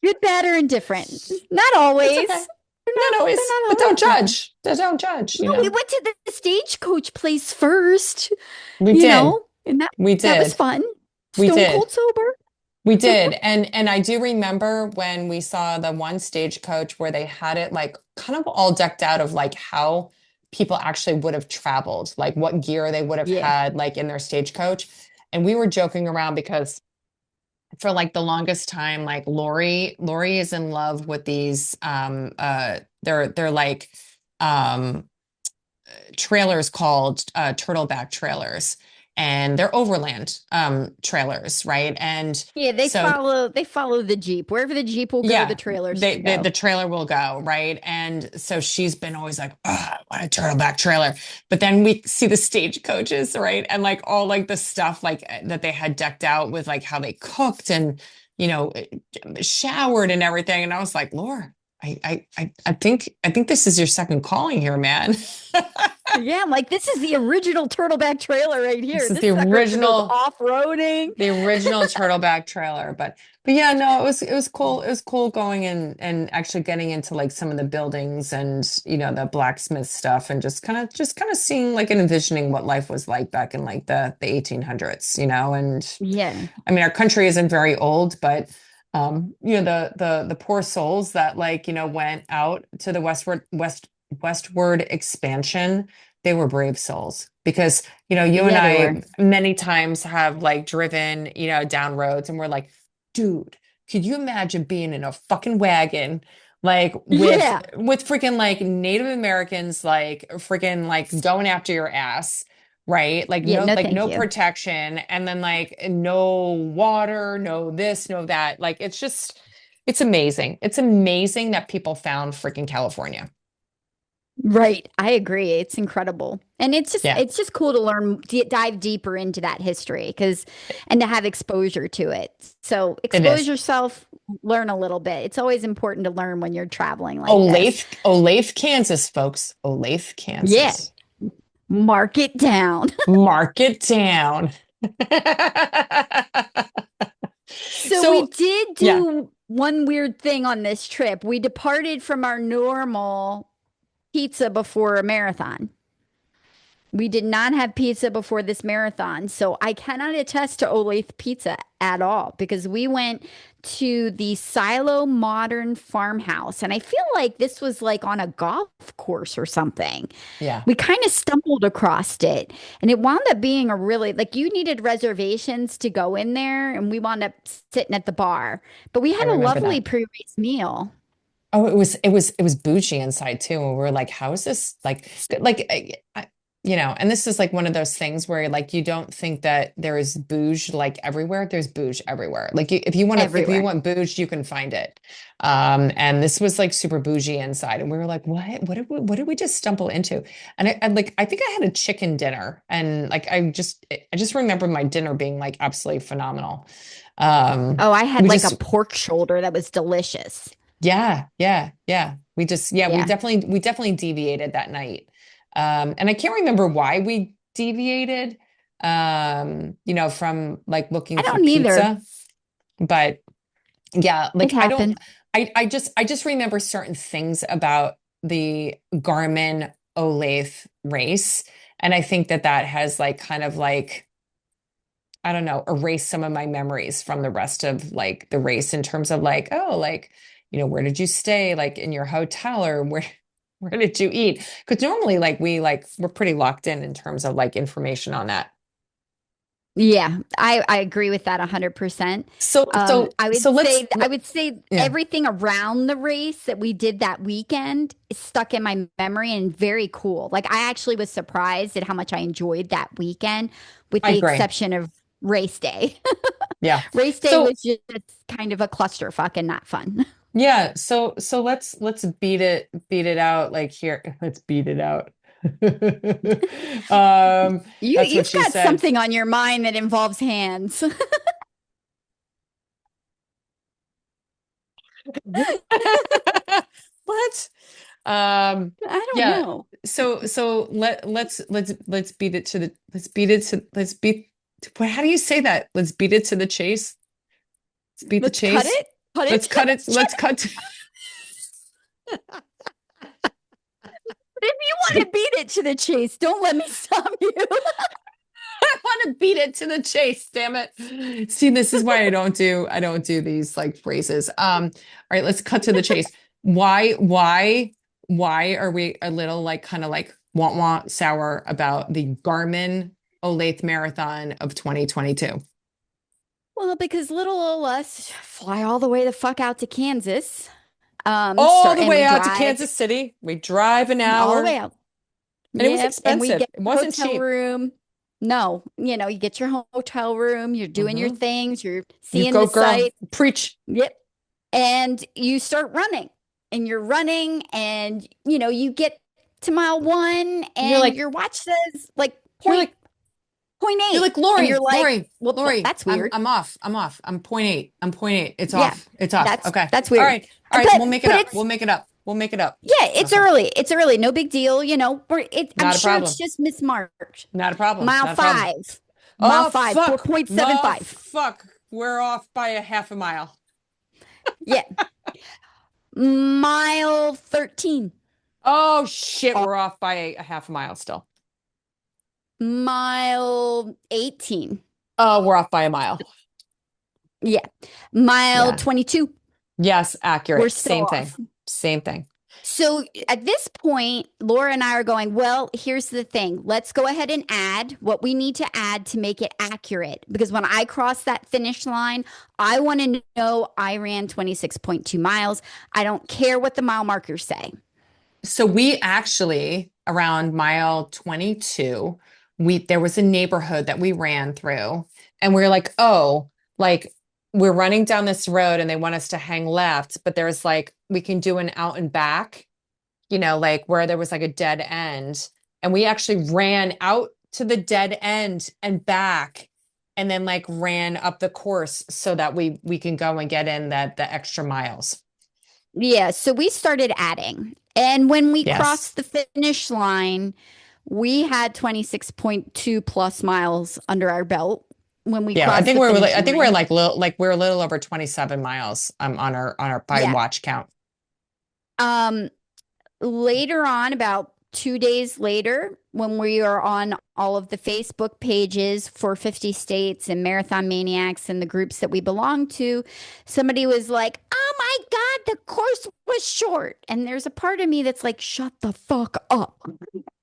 good, bad, or indifferent. Not It's okay. always. Not They're always, not but don't always that way. judge. Don't judge, you No, we know. went to the Stagecoach place first, We you did. know, and We that was did. fun. We Stone did. cold sober. We did. And I do remember when we saw the one Stagecoach where they had it like kind of all decked out of like how people actually would have traveled, like what gear they would have Yeah. had like in their Stagecoach. And we were joking around because for like the longest time, like Lori is in love with these they're like um trailers called turtleback trailers, and they're overland trailers, right? And Yeah, so they follow the Jeep. Wherever the Jeep will go, the yeah, trailers will the go. trailer will go, right? And so she's been always like, oh, I want a turtleback trailer. But then we see the Stagecoaches, right? And like all like the stuff like that they had decked out with like how they cooked and you know showered and everything. And I was like, Laura, I think this is your second calling here, man. Yeah, I'm like, this is the original turtleback trailer right This here. is This sucker goes off-roading. the original turtleback trailer. But yeah, no, it was cool. It was cool going in and actually getting into like some of the buildings and you know the blacksmith stuff and just kind of seeing like and envisioning what life was like back in like the 1800s, you know. And Yeah, I mean, our country isn't very old, but you know, the poor souls that like, you know, went out to the westward expansion, they were brave souls because, you know, you and yeah, they were. I many times have like driven, you know, down roads and we're like, dude, could you imagine being in a fucking wagon? Like Yeah, with freaking like Native Americans like freaking like going after your ass, right? yeah. No, Like thank no you. protection and then like no water, no this, no that. Like it's just it's amazing. It's amazing that people found freaking California. Right, I agree. It's incredible, and Yeah, it's just cool to learn, dive deeper into that history, because and to have exposure to it. So it expose is. yourself, learn a little bit. It's always important to learn when you're traveling like this. Olathe, Kansas, folks. Olathe, Yeah, Kansas. mark it down. Mark it down. So we So, did yeah. do one weird thing on this trip. We departed from our normal pizza before a marathon. We did not have pizza before this marathon, so I cannot attest to Olathe Pizza at all because we went to the Silo Modern Farmhouse, and I feel like this was like on a golf course or something. Yeah, We kind of stumbled across it, and it wound up being a really like you needed reservations to go in there, and we wound up sitting at the bar. But we I had a remember lovely that. pre-race meal. Oh, it was bougie inside too. And we were like, how is this like you know, and this is like one of those things where like you don't think that there is bouge like everywhere. There's bouge everywhere. Like if you Everywhere. want bouge, you can find it. And this was like super bougie inside. And we were like, what did we just stumble into? And I think I had a chicken dinner and like I just remember my dinner being like absolutely phenomenal. Oh, I had We like a just pork shoulder that was delicious. yeah. Yeah. We definitely deviated that night. And I can't remember why we deviated, you know, from like looking I for don't either. pizza. But yeah, It like happened. I just remember certain things about the Garmin Olathe race. And I think that that has like kind of like I don't know, erase some of my memories from the rest of like the race in terms of like, oh, like, you know, where did you stay? Like in your hotel or where did you eat? Because normally like we're pretty locked in terms of like information on that. Yeah, I agree with that 100%. So, so, I would so let's, say I would say yeah, everything around the race that we did that weekend is stuck in my memory and very cool. Like I actually was surprised at how much I enjoyed that weekend, with I the agree. exception of race day. Yeah. Race day So, was just kind of a clusterfuck and not fun. yeah, so let's beat it out like here. Let's beat it out. That's what You've she got said. something on your mind that involves hands. What? Um, I don't yeah. know. So let's beat it to the let's beat it to let's beat what how do you say that? Let's beat it to the chase. Let's beat the Let's cut chase. it. Cut it Let's to the cut it. chase. Let's cut. If you want to beat it to the chase, don't let me stop you. I want to beat it to the chase, damn it. See, this is why I don't do these like phrases. All right, let's cut to the chase. Why are we a little like kind of like want sour about the Garmin Olathe Marathon of 2022? Well, because little old us fly all the way the fuck out to Kansas. All Start the and way we out to drive Kansas City. We drive an all the way hour, out. and it was Yep, and we expensive. get It a wasn't hotel cheap. room. No, you get your hotel room, you're doing your Hmm. things, you're You seeing go, the girl. sights. Preach. Yep. And you start running and you're running and you get to mile one You're and like, your watch says like you're point like point You're eight. like And you're Lori, like, Lori, well, Lori. that's I'm weird. I'm off. I'm off. I'm point eight. I'm point eight. It's Yeah, off. It's off. that's Okay. that's All weird. right. All right. We'll make it But up. it's We'll make it up. We'll make it up. yeah, it's Okay. early. It's early. No big deal. I'm Not a sure it's problem. just mismarked. Not a problem. Mile Not a problem. five. Mile Oh five, fuck. Oh 4.75. fuck. We're off by a half a mile. Yeah. Mile 13. Oh shit. Oh, We're off by a half a mile still. mile 18. Oh, we're off by a mile. Yeah. Mile Yeah. 22. Yes. We're Accurate. still Same thing. off. Same thing. So at this point, Laura and I are going, well, here's the thing. Let's go ahead and add what we need to add to make it accurate. Because when I cross that finish line, I want to know I ran 26.2 miles. I don't care what the mile markers say. So we actually around mile 22, there was a neighborhood that we ran through and we are like, "Oh, like we're running down this road and they want us to hang left, but there's like we can do an out and back, like where there was like a dead end." And we actually ran out to the dead end and back and then like ran up the course so that we can go and get in the extra miles. Yeah. So we started adding. And when we Yes. crossed the finish line, we had 26.2 plus miles under our belt when we Yeah, I crossed think the we're finish I think we're line. like we're a little over 27 miles on our by Yeah. watch count. Um, Later on, about 2 days later, when we are on all of the Facebook pages for 50 states and Marathon Maniacs and the groups that we belong to, somebody was like, "Oh my God, the course was short." And there's a part of me that's like, shut the fuck up.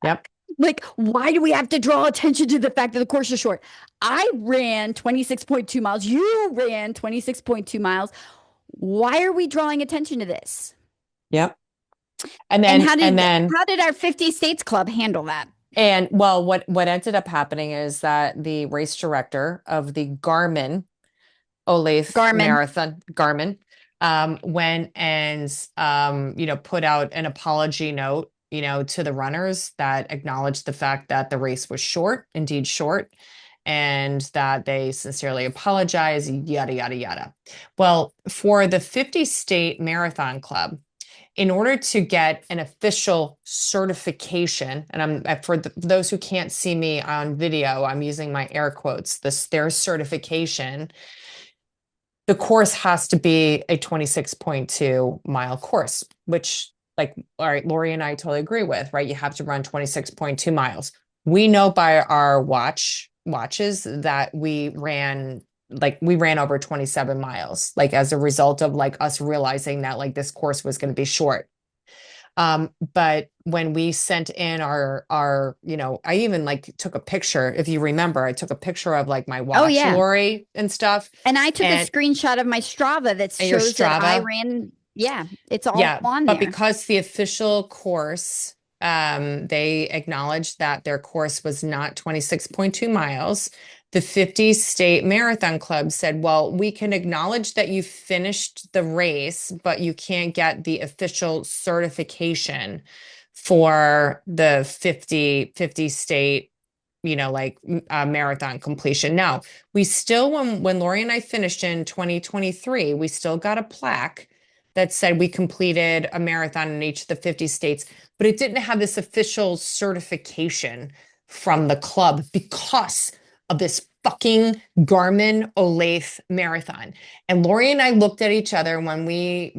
Yep. Like, why do we have to draw attention to the fact that the course is short? I ran 26.2 miles. You ran 26.2 miles. Why are we drawing attention to this? Yep. And And then and then how did our 50 states club handle that? and well what ended up happening is that the race director of the Garmin Olathe Garmin. Marathon, Garmin, went and put out an apology note, to the runners that acknowledged the fact that the race was short, indeed short, and that they sincerely apologize, yada yada yada. Well, for the 50 state marathon club, in order to get an official certification, and for those who can't see me on video, I'm using my air quotes, their certification, the course has to be a 26.2 mile course, which, like, all right, Lori and I totally agree with, right? You have to run 26.2 miles. We know by our watches that we ran over 27 miles, like as a result of like us realizing that like this course was going to be short. But when we sent in our, I even like took a picture, if you remember, I took a picture of like my Oh watch, yeah. Lori, and stuff, And I took a and screenshot of my Strava that your shows that I Strava. ran. Yeah, it's all Yeah, on but there. because the official course, they acknowledged that their course was not 26.2 miles. The 50 State Marathon Club said, well, we can acknowledge that you finished the race, but you can't get the official certification for the 50 state, marathon completion. Now, we still, when Lori and I finished in 2023, we still got a plaque that said we completed a marathon in each of the 50 states, but it didn't have this official certification from the club because of this fucking Garmin Olathe Marathon. And Lori and I looked at each other when we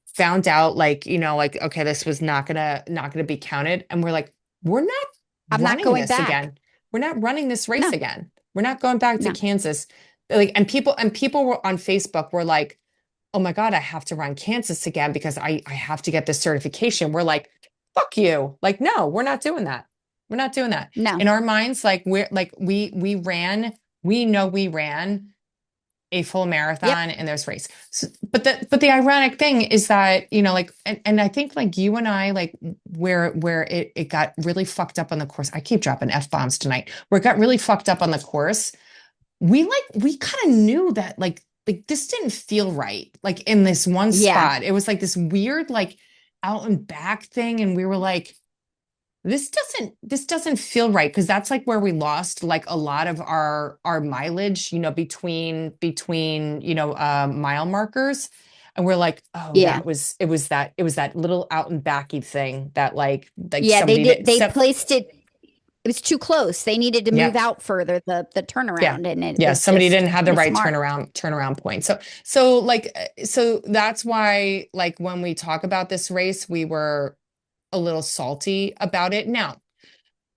found out, like, okay, this was not gonna be counted, and we're like, we're not I'm not running going this back. again. We're not running this race No, again. We're not going back to no. Kansas. Like, and people were on Facebook were like, oh my God, I have to run Kansas again because I have to get this certification. We're like, fuck you. Like, no, we're not doing that. We're not doing that. No. In our minds, like we know we ran a full Yep. marathon in this race. So, but the ironic thing is that, like, and I think like you and I, like where it got really fucked up on the course. I keep dropping F-bombs tonight, where it got really fucked up on the course. We kind of knew that like this didn't feel right, like in this one Yeah. spot. It was like this weird, like out and back thing. And we were like, this doesn't feel right, because that's like where we lost like a lot of our mileage, between mile markers. And we're like, oh yeah, Yeah. it was that little out and backy thing that like Yeah. They somebody did. did They so, placed it. It was too close. They needed to yeah. move out further, the Yeah. turnaround, and it Yeah, was somebody just didn't have the right mismarked. turnaround point. So that's why, like, when we talk about this race, we were a little salty about it. Now,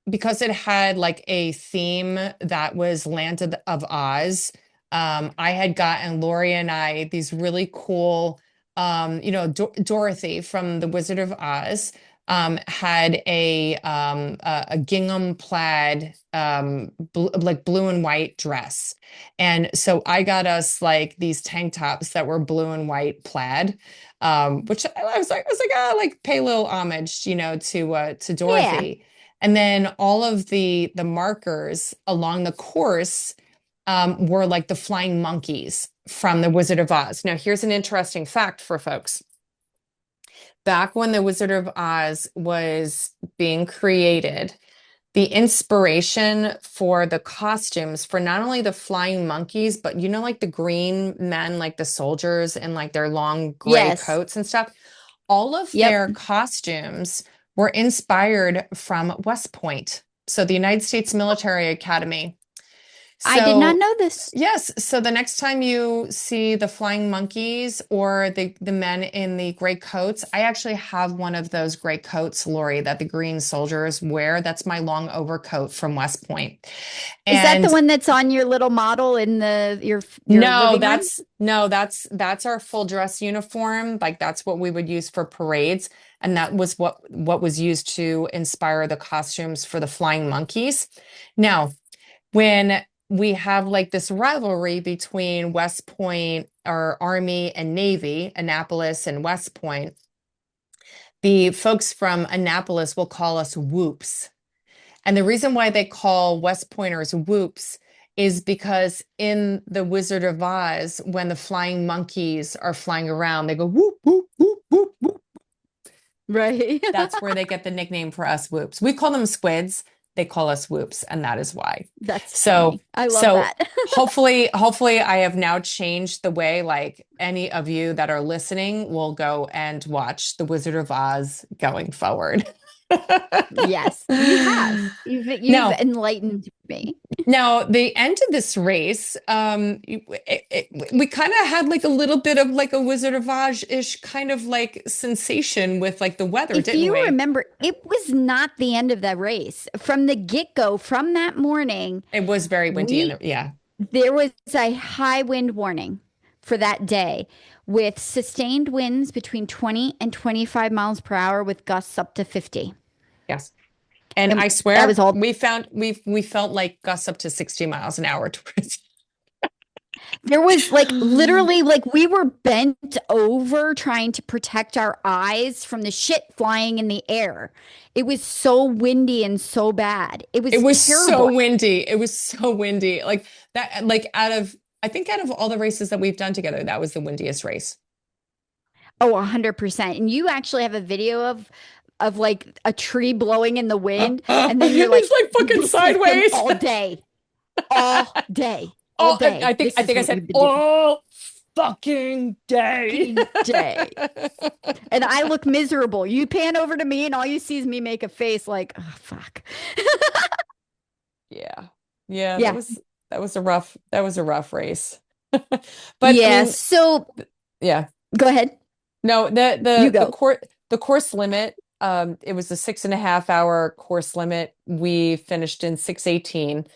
because it had like a theme that was Land of Oz, I had gotten Lori and I these really cool, Dorothy from The Wizard of Oz, had a gingham plaid, like blue and white dress. And so I got us like these tank tops that were blue and white plaid, which I was like, ah, like pay a little homage, to Yeah. Dorothy. And then all of the markers along the course, were like the flying monkeys from The Wizard of Oz. Now, here's an interesting fact for folks. Back when The Wizard of Oz was being created, the inspiration for the costumes for not only the flying monkeys, but like the green men, like the soldiers in like their long gray Yes. coats and stuff, all of Yep. their costumes were inspired from West Point, so the United States Military Academy. I did not So know this. yes, so the next time you see the flying monkeys or the men in the gray coats, I actually have one of those gray coats, Lori, that the green soldiers wear. That's my long overcoat from West Point. Is that the And one that's on your little model in your no, living room? that's our full dress uniform. Like that's what we would use for parades. And that was what was used to inspire the costumes for the flying monkeys. Now, when we have like this rivalry between West Point, or Army and Navy, Annapolis and West Point, the folks from Annapolis will call us whoops. And the reason why they call West Pointers whoops is because in The Wizard of Oz, when the flying monkeys are flying around, they go whoop, whoop, whoop, whoop, whoop. Right. That's where they get the nickname for us whoops. We call them squids. They call us whoops, and that is why. That's So, funny. I love so that. hopefully I have now changed the way like any of you that are listening will go and watch The Wizard of Oz going forward. Yes, you have. You've Now, enlightened me. Now, the end of this race, we kind of had like a little bit of like a Wizard of Oz-ish kind of like sensation with like the weather, If didn't you we? remember, it was not the end of the race. From the get-go, from that morning, It was very windy we yeah. there was a high wind warning for that day with sustained winds between 20 and 25 miles per hour with gusts up to 50. Yes. And And I that was swear all. we felt like gusts up to 60 miles an hour towards. There was like literally like we were bent over trying to protect our eyes from the shit flying in the air. It was so windy and so bad. It It was was so terrible. windy. It was so windy. Like that, like I think out of all the races that we've done together, that was the windiest race. Oh, 100%. And you actually have a video of like a tree blowing in the wind, and then you're like, It's like fucking this has been sideways. all day, all day, all Oh, day. I This is think I what said we've been doing. all fucking day. Fucking day. And I look miserable. You pan over to me, and all you see is me make a face like, oh, fuck. Yeah. Yeah, Yeah. that was a rough race. But I Yeah. mean, So yeah. go ahead. No, You go. the course limit, it was a 6.5 hour course limit. We finished in 6:18.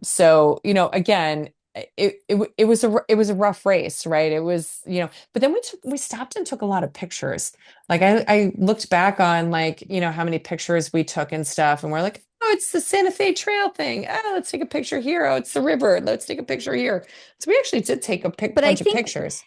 So, again, it was it was a rough race, right? It was, but then we stopped and took a lot of pictures. Like I looked back on like, how many pictures we took and stuff, and we're like, oh, it's the Santa Fe Trail thing. Oh, let's take a picture here. Oh, it's the river. Let's take a picture here. So we actually did take a But I bunch of think pictures.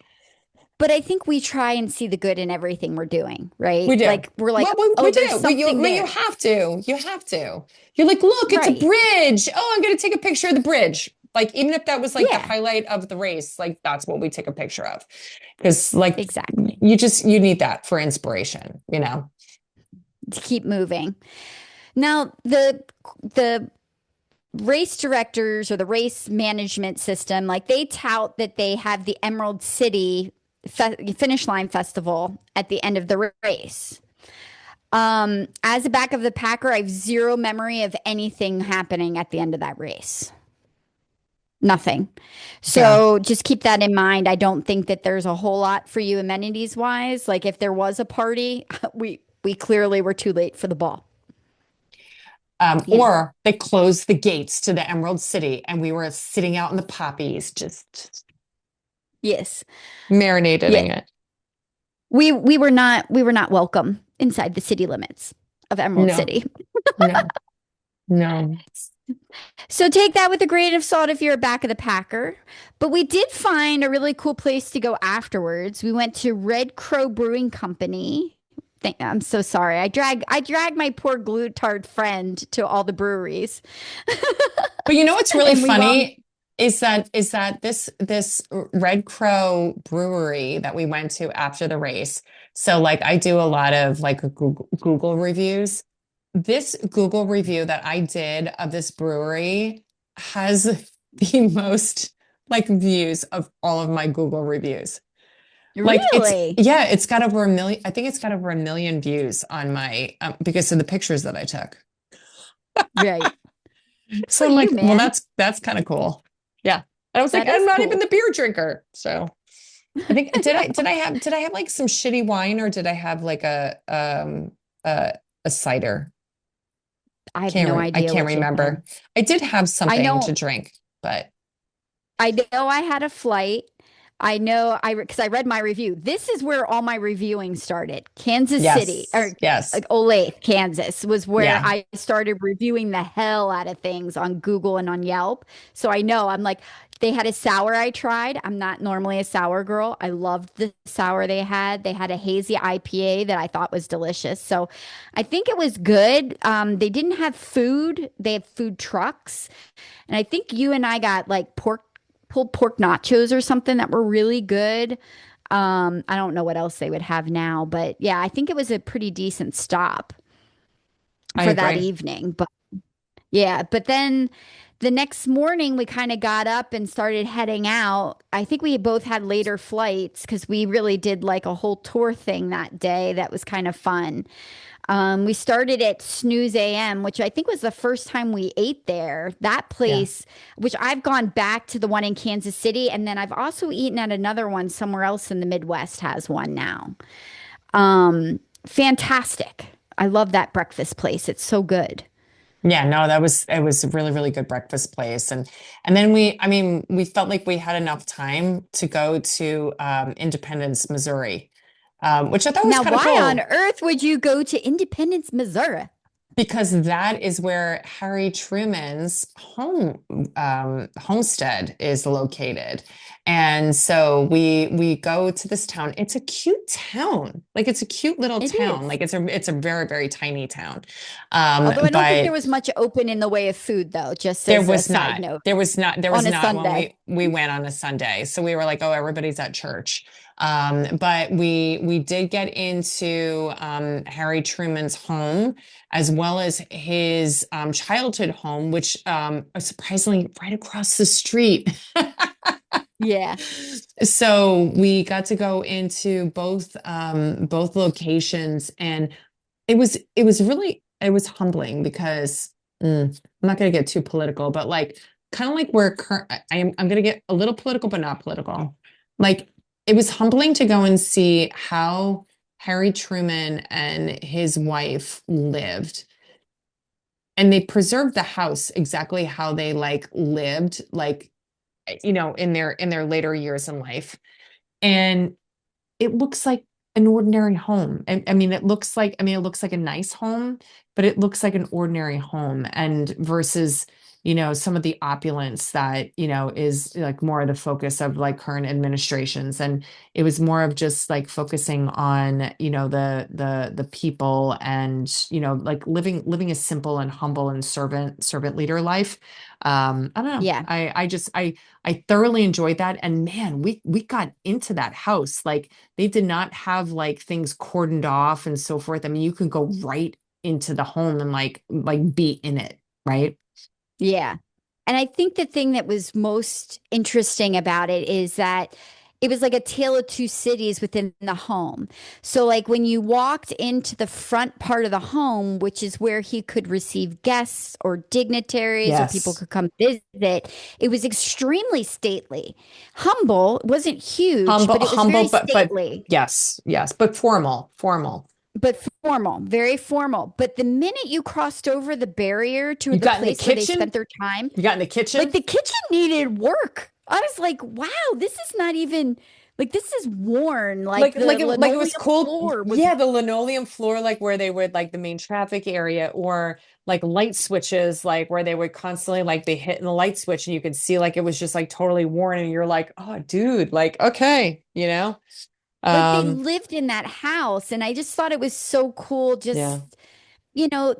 But I think we try and see the good in everything we're doing, right? We do. Like we're like, Well, we oh, there's do. something You there. have to. You have to. You're like, look, it's a Right. bridge. Oh, I'm going to take a picture of the bridge. Like, even if that was like the Yeah, highlight of the race, like that's what we take a picture of. Because like exactly. you need that for inspiration, you know? To keep moving. Now, the race directors or the race management system, like they tout that they have the Emerald City finish line festival at the end of the race. As a back of the packer, I have zero memory of anything happening at the end of that race. Nothing. Yeah. So just keep that in mind. I don't think that there's a whole lot for you amenities wise. Like if there was a party, we clearly were too late for the ball. You know. Or they closed the gates to the Emerald City and we were sitting out in the poppies, just Yes. marinated Yeah. in it. We were not welcome inside the city limits of Emerald No, City. no, no. So take that with a grain of salt if you're a back of the packer. But we did find a really cool place to go afterwards. We went to Red Crow Brewing Company. I'm so sorry. I drag my poor glutard friend to all the breweries. But you know what's really And we wound funny is that this Red Crow brewery that we went to after the race. So like I do a lot of like Google reviews. This Google review that I did of this brewery has the most like views of all of my Google reviews. Like really it's got over a million. I think it's got over a million views on my because of the pictures that I took. right. So For I'm you, like, well, man. that's kind of cool. Yeah. And I was like, That I'm is not even cool. the beer drinker. So I think did I have like some shitty wine or did I have like a cider? I have no I idea can't what you had. remember. I did have I something to know drink, but I know I had a flight. I know because I read my review. This is where all my reviewing started. Kansas City or yes. like Olathe, Kansas was where Yeah. I started reviewing the hell out of things on Google and on Yelp. So I know I'm like, they had a sour I tried. I'm not normally a sour girl. I loved the sour they had. They had a hazy IPA that I thought was delicious. So I think it was good. They didn't have food. They have food trucks. And I think you and I got like pulled pork nachos or something that were really good. I don't know what else they would have now, but yeah, I think it was a pretty decent stop I for that agree. evening. But yeah, but then the next morning we kind of got up and started heading out. I think we both had later flights because we really did like a whole tour thing that day that was kind of fun. We started at Snooze AM, which I think was the first time we ate there. That Yeah. place, which I've gone back to the one in Kansas City, and then I've also eaten at another one somewhere else in the Midwest has one now. Fantastic. I love that breakfast place. It's so good. Yeah, no, it was a really, really good breakfast place. And then I mean, we felt like we had enough time to go to Independence, Missouri, which I thought was Now, kind of why on cool. earth would you go to Independence, Missouri? Because that is where Harry Truman's homestead is located. And so we go to this town. It's a cute town. Like it's a cute little It town. is. Like it's a very, very tiny town. Although I don't think there But was much open in the way of food, though, just there as a was side not. note, There was on a not when Sunday. we went on a Sunday. So we were like, oh, everybody's at church. But we did get into Harry Truman's home as well as his childhood home, which was surprisingly right across the street. Yeah. So we got to go into both locations, and it was humbling because I'm not going to get too political, but like kind of like I'm going to get a little political, but not political. Like it was humbling to go and see how Harry Truman and his wife lived. And they preserved the house exactly how they like lived, like, you know, in their later years in life. And it looks like an ordinary home. And I mean, it looks like a nice home, but it looks like an ordinary home. And versus, you know, some of the opulence that, you know, is like more of the focus of like current administrations. And it was more of just like focusing on, you know, the people and, you know, like living a simple and humble and servant leader life. I don't know. Yeah. I thoroughly enjoyed that. And man, we got into that house. Like they did not have like things cordoned off and so forth. I mean, you can go right into the home and like be in it, right? Yeah. And I think the thing that was most interesting about it is that it was like a tale of two cities within the home. So, like when you walked into the front part of the home, which is where he could receive guests or dignitaries or people Yes. could come visit, it was extremely stately. Humble, it wasn't huge, but it was Humble, very but stately. yes, yes, but formal. But formal, very formal. But the minute you crossed over the barrier to You the got in the place where they kitchen? spent their time, You got in the like kitchen? the kitchen needed work. I was like, wow, this is not even like this is worn. Like the Like it was linoleum cool. floor was Yeah, the linoleum floor, like where they would like the main traffic area, or like light switches, like where they would constantly like be hitting the light switch and you could see like it was just like totally worn and you're like, oh dude, like okay, you know? like they Um, lived in that house. And I just thought it was so cool, yeah, just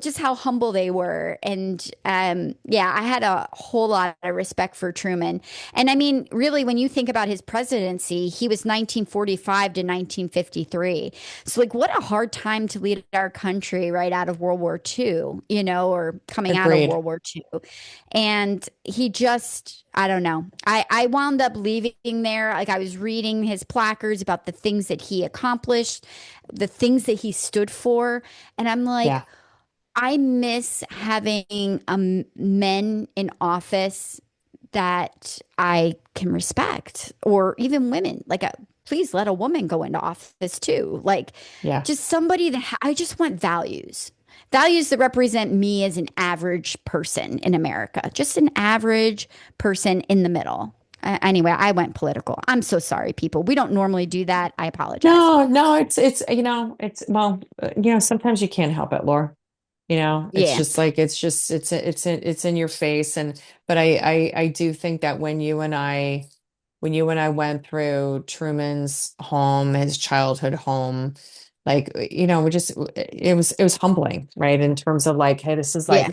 just how humble they were. And yeah, I had a whole lot of respect for Truman. And I mean, really, when you think about his presidency, he was 1945 to 1953. So, like, what a hard time to lead our country right out of World War II, or coming out of agreed. World War II. And he just, I don't know. I wound up leaving there. Like, I was reading his placards about the things that he accomplished, the things that he stood for. And I'm like, Yeah, I miss having men in office that I can respect, or even women. Like, please let a woman go into office too. Like, yeah. just somebody that I just want values that represent me as an average person in America, just an average person in the middle. Anyway, I went political. I'm so sorry, people. We don't normally do that. I apologize. No, no, it's you know, it's well, you know, sometimes you can't help it, Laura. You know, it's Yeah. just like it's in your face. And but I do think that when you and I went through Truman's home, his childhood home, like you know, it was humbling, right? In terms of like, hey, Yeah.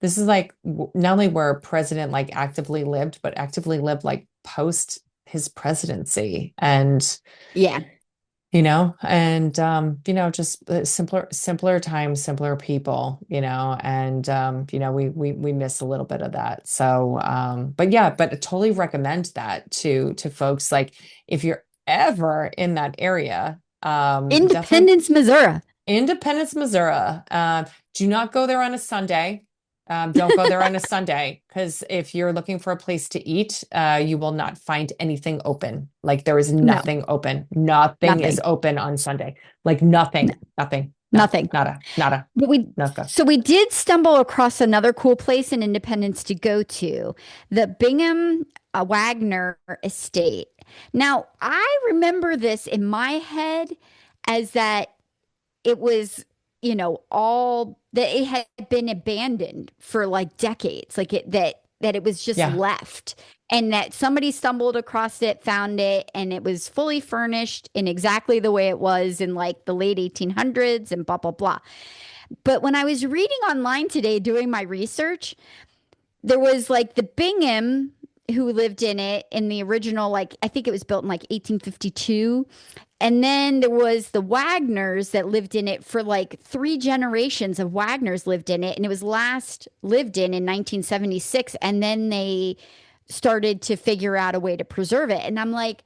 this is like not only where a president like actively lived, but actively lived like post his presidency. And Yeah. you know, and you know, just simpler times, simpler people, you know, and you know, we miss a little bit of that. So but yeah, but I totally recommend that to folks, like if you're ever in that area, definitely Independence, Missouri. Independence, Missouri. Do not go there on a Sunday. Don't go there on a Sunday, because if you're looking for a place to eat, you will not find anything open. Like there is No, nothing open. Nothing is nothing. open on Sunday. Like No. nothing, nothing. no, Nothing. nada, But nothing. we did stumble across another cool place in Independence to go to, the Bingham Wagner Estate. Now, I remember this in my head as that it was, all that it had been abandoned for like decades, like that it was just Yeah. left and that somebody stumbled across it, found it, and it was fully furnished in exactly the way it was in like the late 1800s and blah, blah, blah. But when I was reading online today doing my research, there was like the Bingham who lived in it in the original, like, I think it was built in like 1852. And then there was the Wagners that lived in it for like three generations of Wagners lived in it. And it was last lived in 1976. And then they started to figure out a way to preserve it. And I'm like,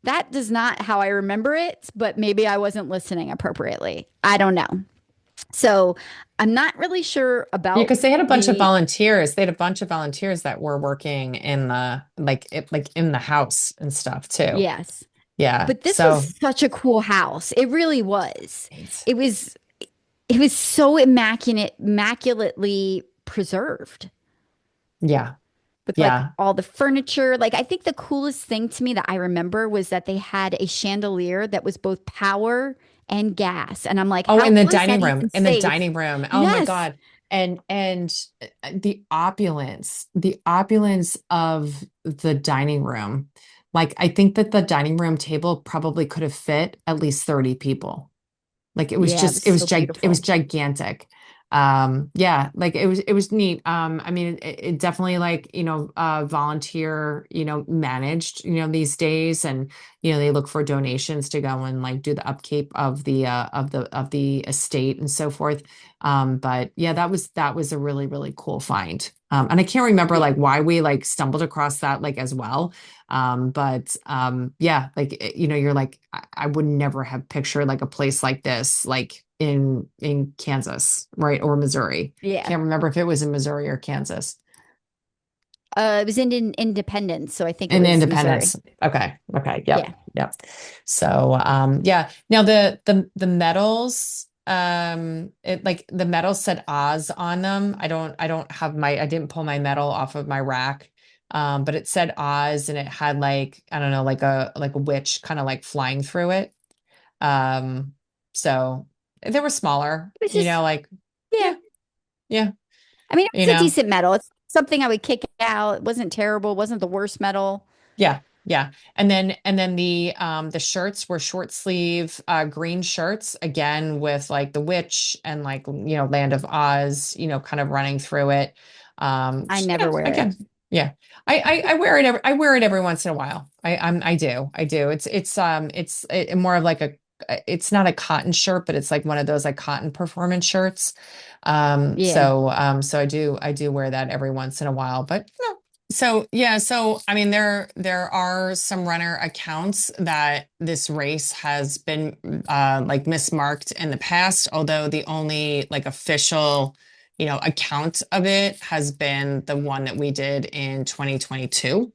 that does not how I remember it, but maybe I wasn't listening appropriately. I don't know. So I'm not really sure Yeah, about because they had a bunch of the, volunteers. They had a bunch of volunteers that were working in the like in the house and stuff too. yes. Yeah. But this was So such a cool house. It really was. it's- It was so immaculately preserved yeah. with like Yeah. all the furniture. Like I think the coolest thing to me that I remember was that they had a chandelier that was both power and gas. And I'm like, Oh, how in the is that dining room, even in the safe? dining room. Oh my Yes. God. And the opulence of the dining room. Like I think that the dining room table probably could have fit at least 30 people. Like it was Yeah, it just was so it was beautiful. gigantic. Yeah, like it was neat. I mean it definitely like, volunteer, managed, these days, and they look for donations to go and like do the upkeep of the estate and so forth. But yeah, that was a really, really cool find. And I can't remember Yeah. like why we like stumbled across that like as well. But yeah, like you're like I would never have pictured like a place like this, like in Kansas, right? Or Missouri. Yeah. Can't remember if it was in Missouri or Kansas. It was in Independence, so I think it In was Missouri. Independence. Okay. Okay. Yep. Yeah. Yep. So yeah. Now the medals, it like the medals said Oz on them. I didn't pull my medal off of my rack. But it said Oz and it had like, I don't know, like a witch kind of like flying through it. Um, so they were smaller, It was just, like, yeah. yeah, yeah, I mean, it you was a know. decent medal. It's something I would kick out. It wasn't terrible. It wasn't the worst medal. Yeah, yeah. And then the shirts were short sleeve green shirts again with like the witch and like Land of Oz, kind of running through it. I Yeah, never wear it. again. Yeah. I wear it every once in a while. I do. It's more of like it's not a cotton shirt, but it's like one of those like cotton performance shirts. Yeah. So I do wear that every once in a while, but no. So yeah, so I mean there are some runner accounts that this race has been like mismarked in the past, although the only like official, account of it has been the one that we did in 2022.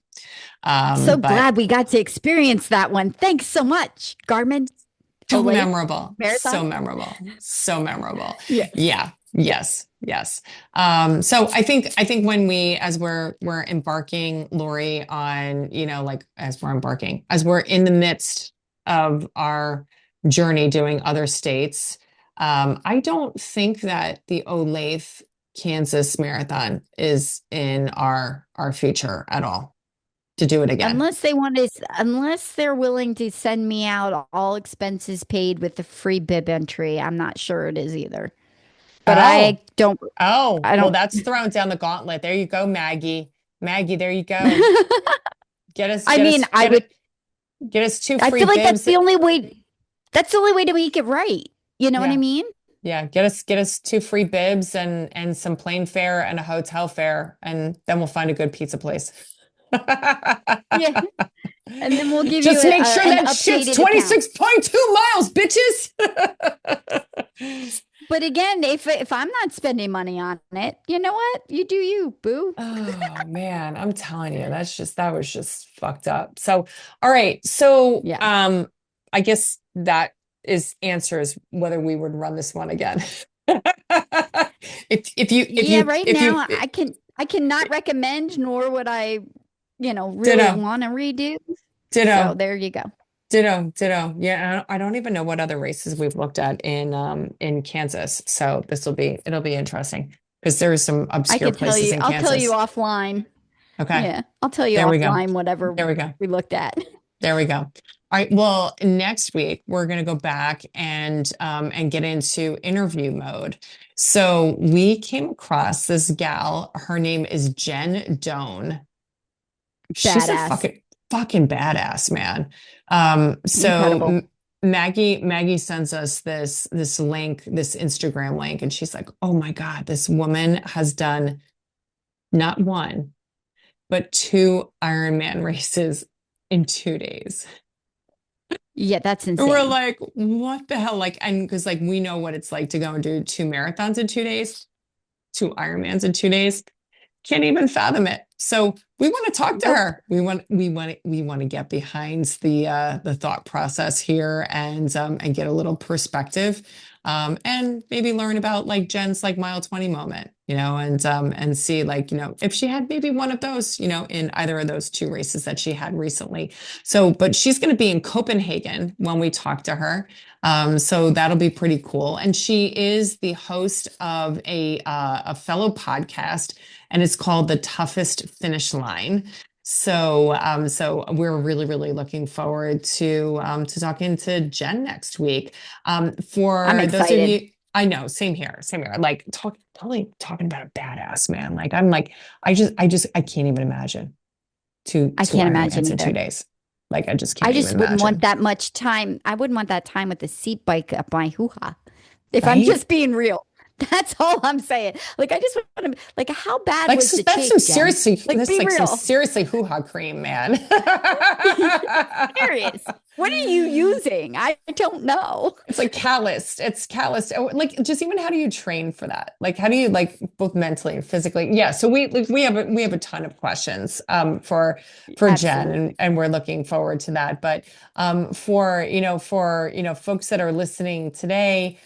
So But glad we got to experience that one. Thanks so much, Garmin so Olathe memorable, so Marathon. memorable, so memorable. Yes. Yeah, yes, yes. So I think when as we're embarking, Lori, on, like as we're in the midst of our journey doing other states, I don't think that the Olathe, Kansas Marathon is in our future at all to do it again. Unless they're willing to send me out all expenses paid with the free bib entry, I'm not sure it is either. But Oh. Oh, I well, don't, that's throwing down the gauntlet. There you go, Maggie. Maggie, there you go. Get us, I get mean, us, get it, get us two I free feel like bibs. that's the only way to make it right. You know what I Yeah, mean? yeah. Get us two free bibs and some plane fare and a hotel fare, and then we'll find a good pizza place. Yeah. And then we'll give you Just make sure an that shit's updated account. 26.2 miles, bitches. But again, if I'm not spending money on it, you know what? You do you, boo. Oh man, I'm telling you, that was just fucked up. So, all right. So, Yeah. I guess that answers whether we would run this one again. Yeah, right if you now I cannot recommend, nor would I, really ditto, want to redo. So ditto, there you go. ditto. Yeah, I don't even know what other races we've looked at in Kansas. So it'll be interesting because there are some I obscure could tell places you, in I'll tell you Kansas. offline. Okay, Yeah, I'll tell you there we go. offline whatever There we go. we looked at. There we go. All right. Well, next week we're going to go back and get into interview mode. So we came across this gal. Her name is Jen Doan. She's a Badass. fucking badass, man. So Incredible. Maggie sends us this link, this Instagram link, and she's like, "Oh my God, this woman has done not one, but two Ironman races in 2 days." Yeah, that's And we're insane. like, what the hell? Like, and because like we know what it's like to go and do two marathons in 2 days, two Ironmans in 2 days. Can't even fathom it. So we want to talk to Nope. her. We want to get behind the thought process here and get a little perspective. And maybe learn about like Jen's like mile 20 moment, and see like, if she had maybe one of those, in either of those two races that she had recently. So, but she's going to be in Copenhagen when we talk to her. So that'll be pretty cool. And she is the host of a fellow podcast, and it's called The Toughest Finish Line. So we're really, really looking forward to talking to Jen next week. I'm For those of excited. you, I know, same here, same here. Like totally talking about a badass man. Like I'm like, I can't even imagine I two can't imagine Ironmans in two either. days. Like I just I can't even just wouldn't want imagine, that much time. I wouldn't want that time with the seat bike up my hoo-ha. If I'm right? just being real. That's all I'm saying. Like I just want to like how bad Like was so the that's some chase, Jen? seriously, Like that's be like some real. seriously hoo-ha cream, man. Serious. What are you using? I don't know. It's like calloused. It's calloused. Oh, like just even how do you train for that? Like how do you like both mentally and physically? Yeah. So we have a ton of questions for Jen, Absolutely. and we're looking forward to that. But for folks that are listening today,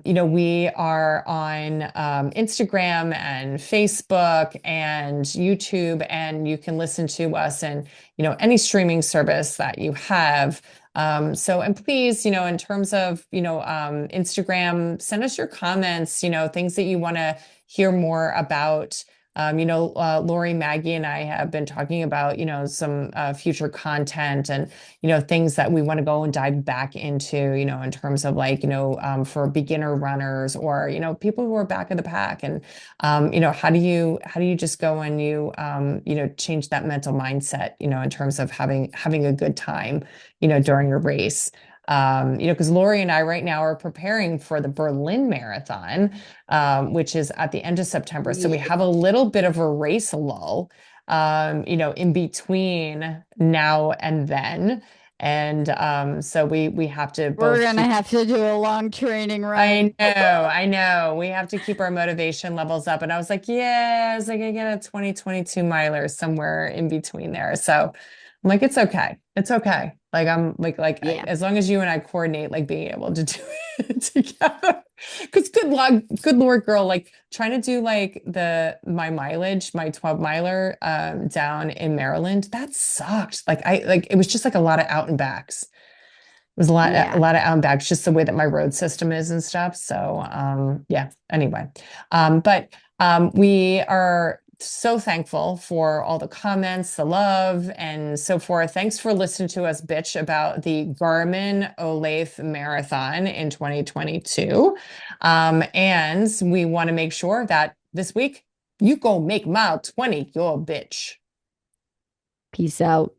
we are on Instagram and Facebook and YouTube, and you can listen to us and any streaming service that you have. And please, in terms of, Instagram, send us your comments, things that you want to hear more about. Lori, Maggie, and I have been talking about, some future content and, things that we want to go and dive back into, in terms of like, for beginner runners or, people who are back of the pack. And, how do you just go and change that mental mindset, in terms of having a good time, during a race. Because Lori and I right now are preparing for the Berlin Marathon, which is at the end of September. So we Yes. have a little bit of a race lull, in between now and then. And so we have to We're both gonna keep. have to do a long training run. I know. We have to keep our motivation levels up. And I was like, yeah, I was like, I get a 2022 miler somewhere in between there. So I'm like, it's okay. It's okay. Like I'm Yeah. as long as you and I coordinate, like being able to do it together. Because good luck, good Lord, girl, like trying to do like my mileage, my 12 miler down in Maryland, that sucked. Like it was just like a lot of out and backs. It was a Yeah. lot of out and backs, just the way that my road system is and stuff. So yeah, anyway. We are so thankful for all the comments, the love, and so forth. Thanks for listening to us bitch about the Garmin Olathe Marathon in 2022. And we want to make sure that this week you go make mile 20 your bitch. Peace out.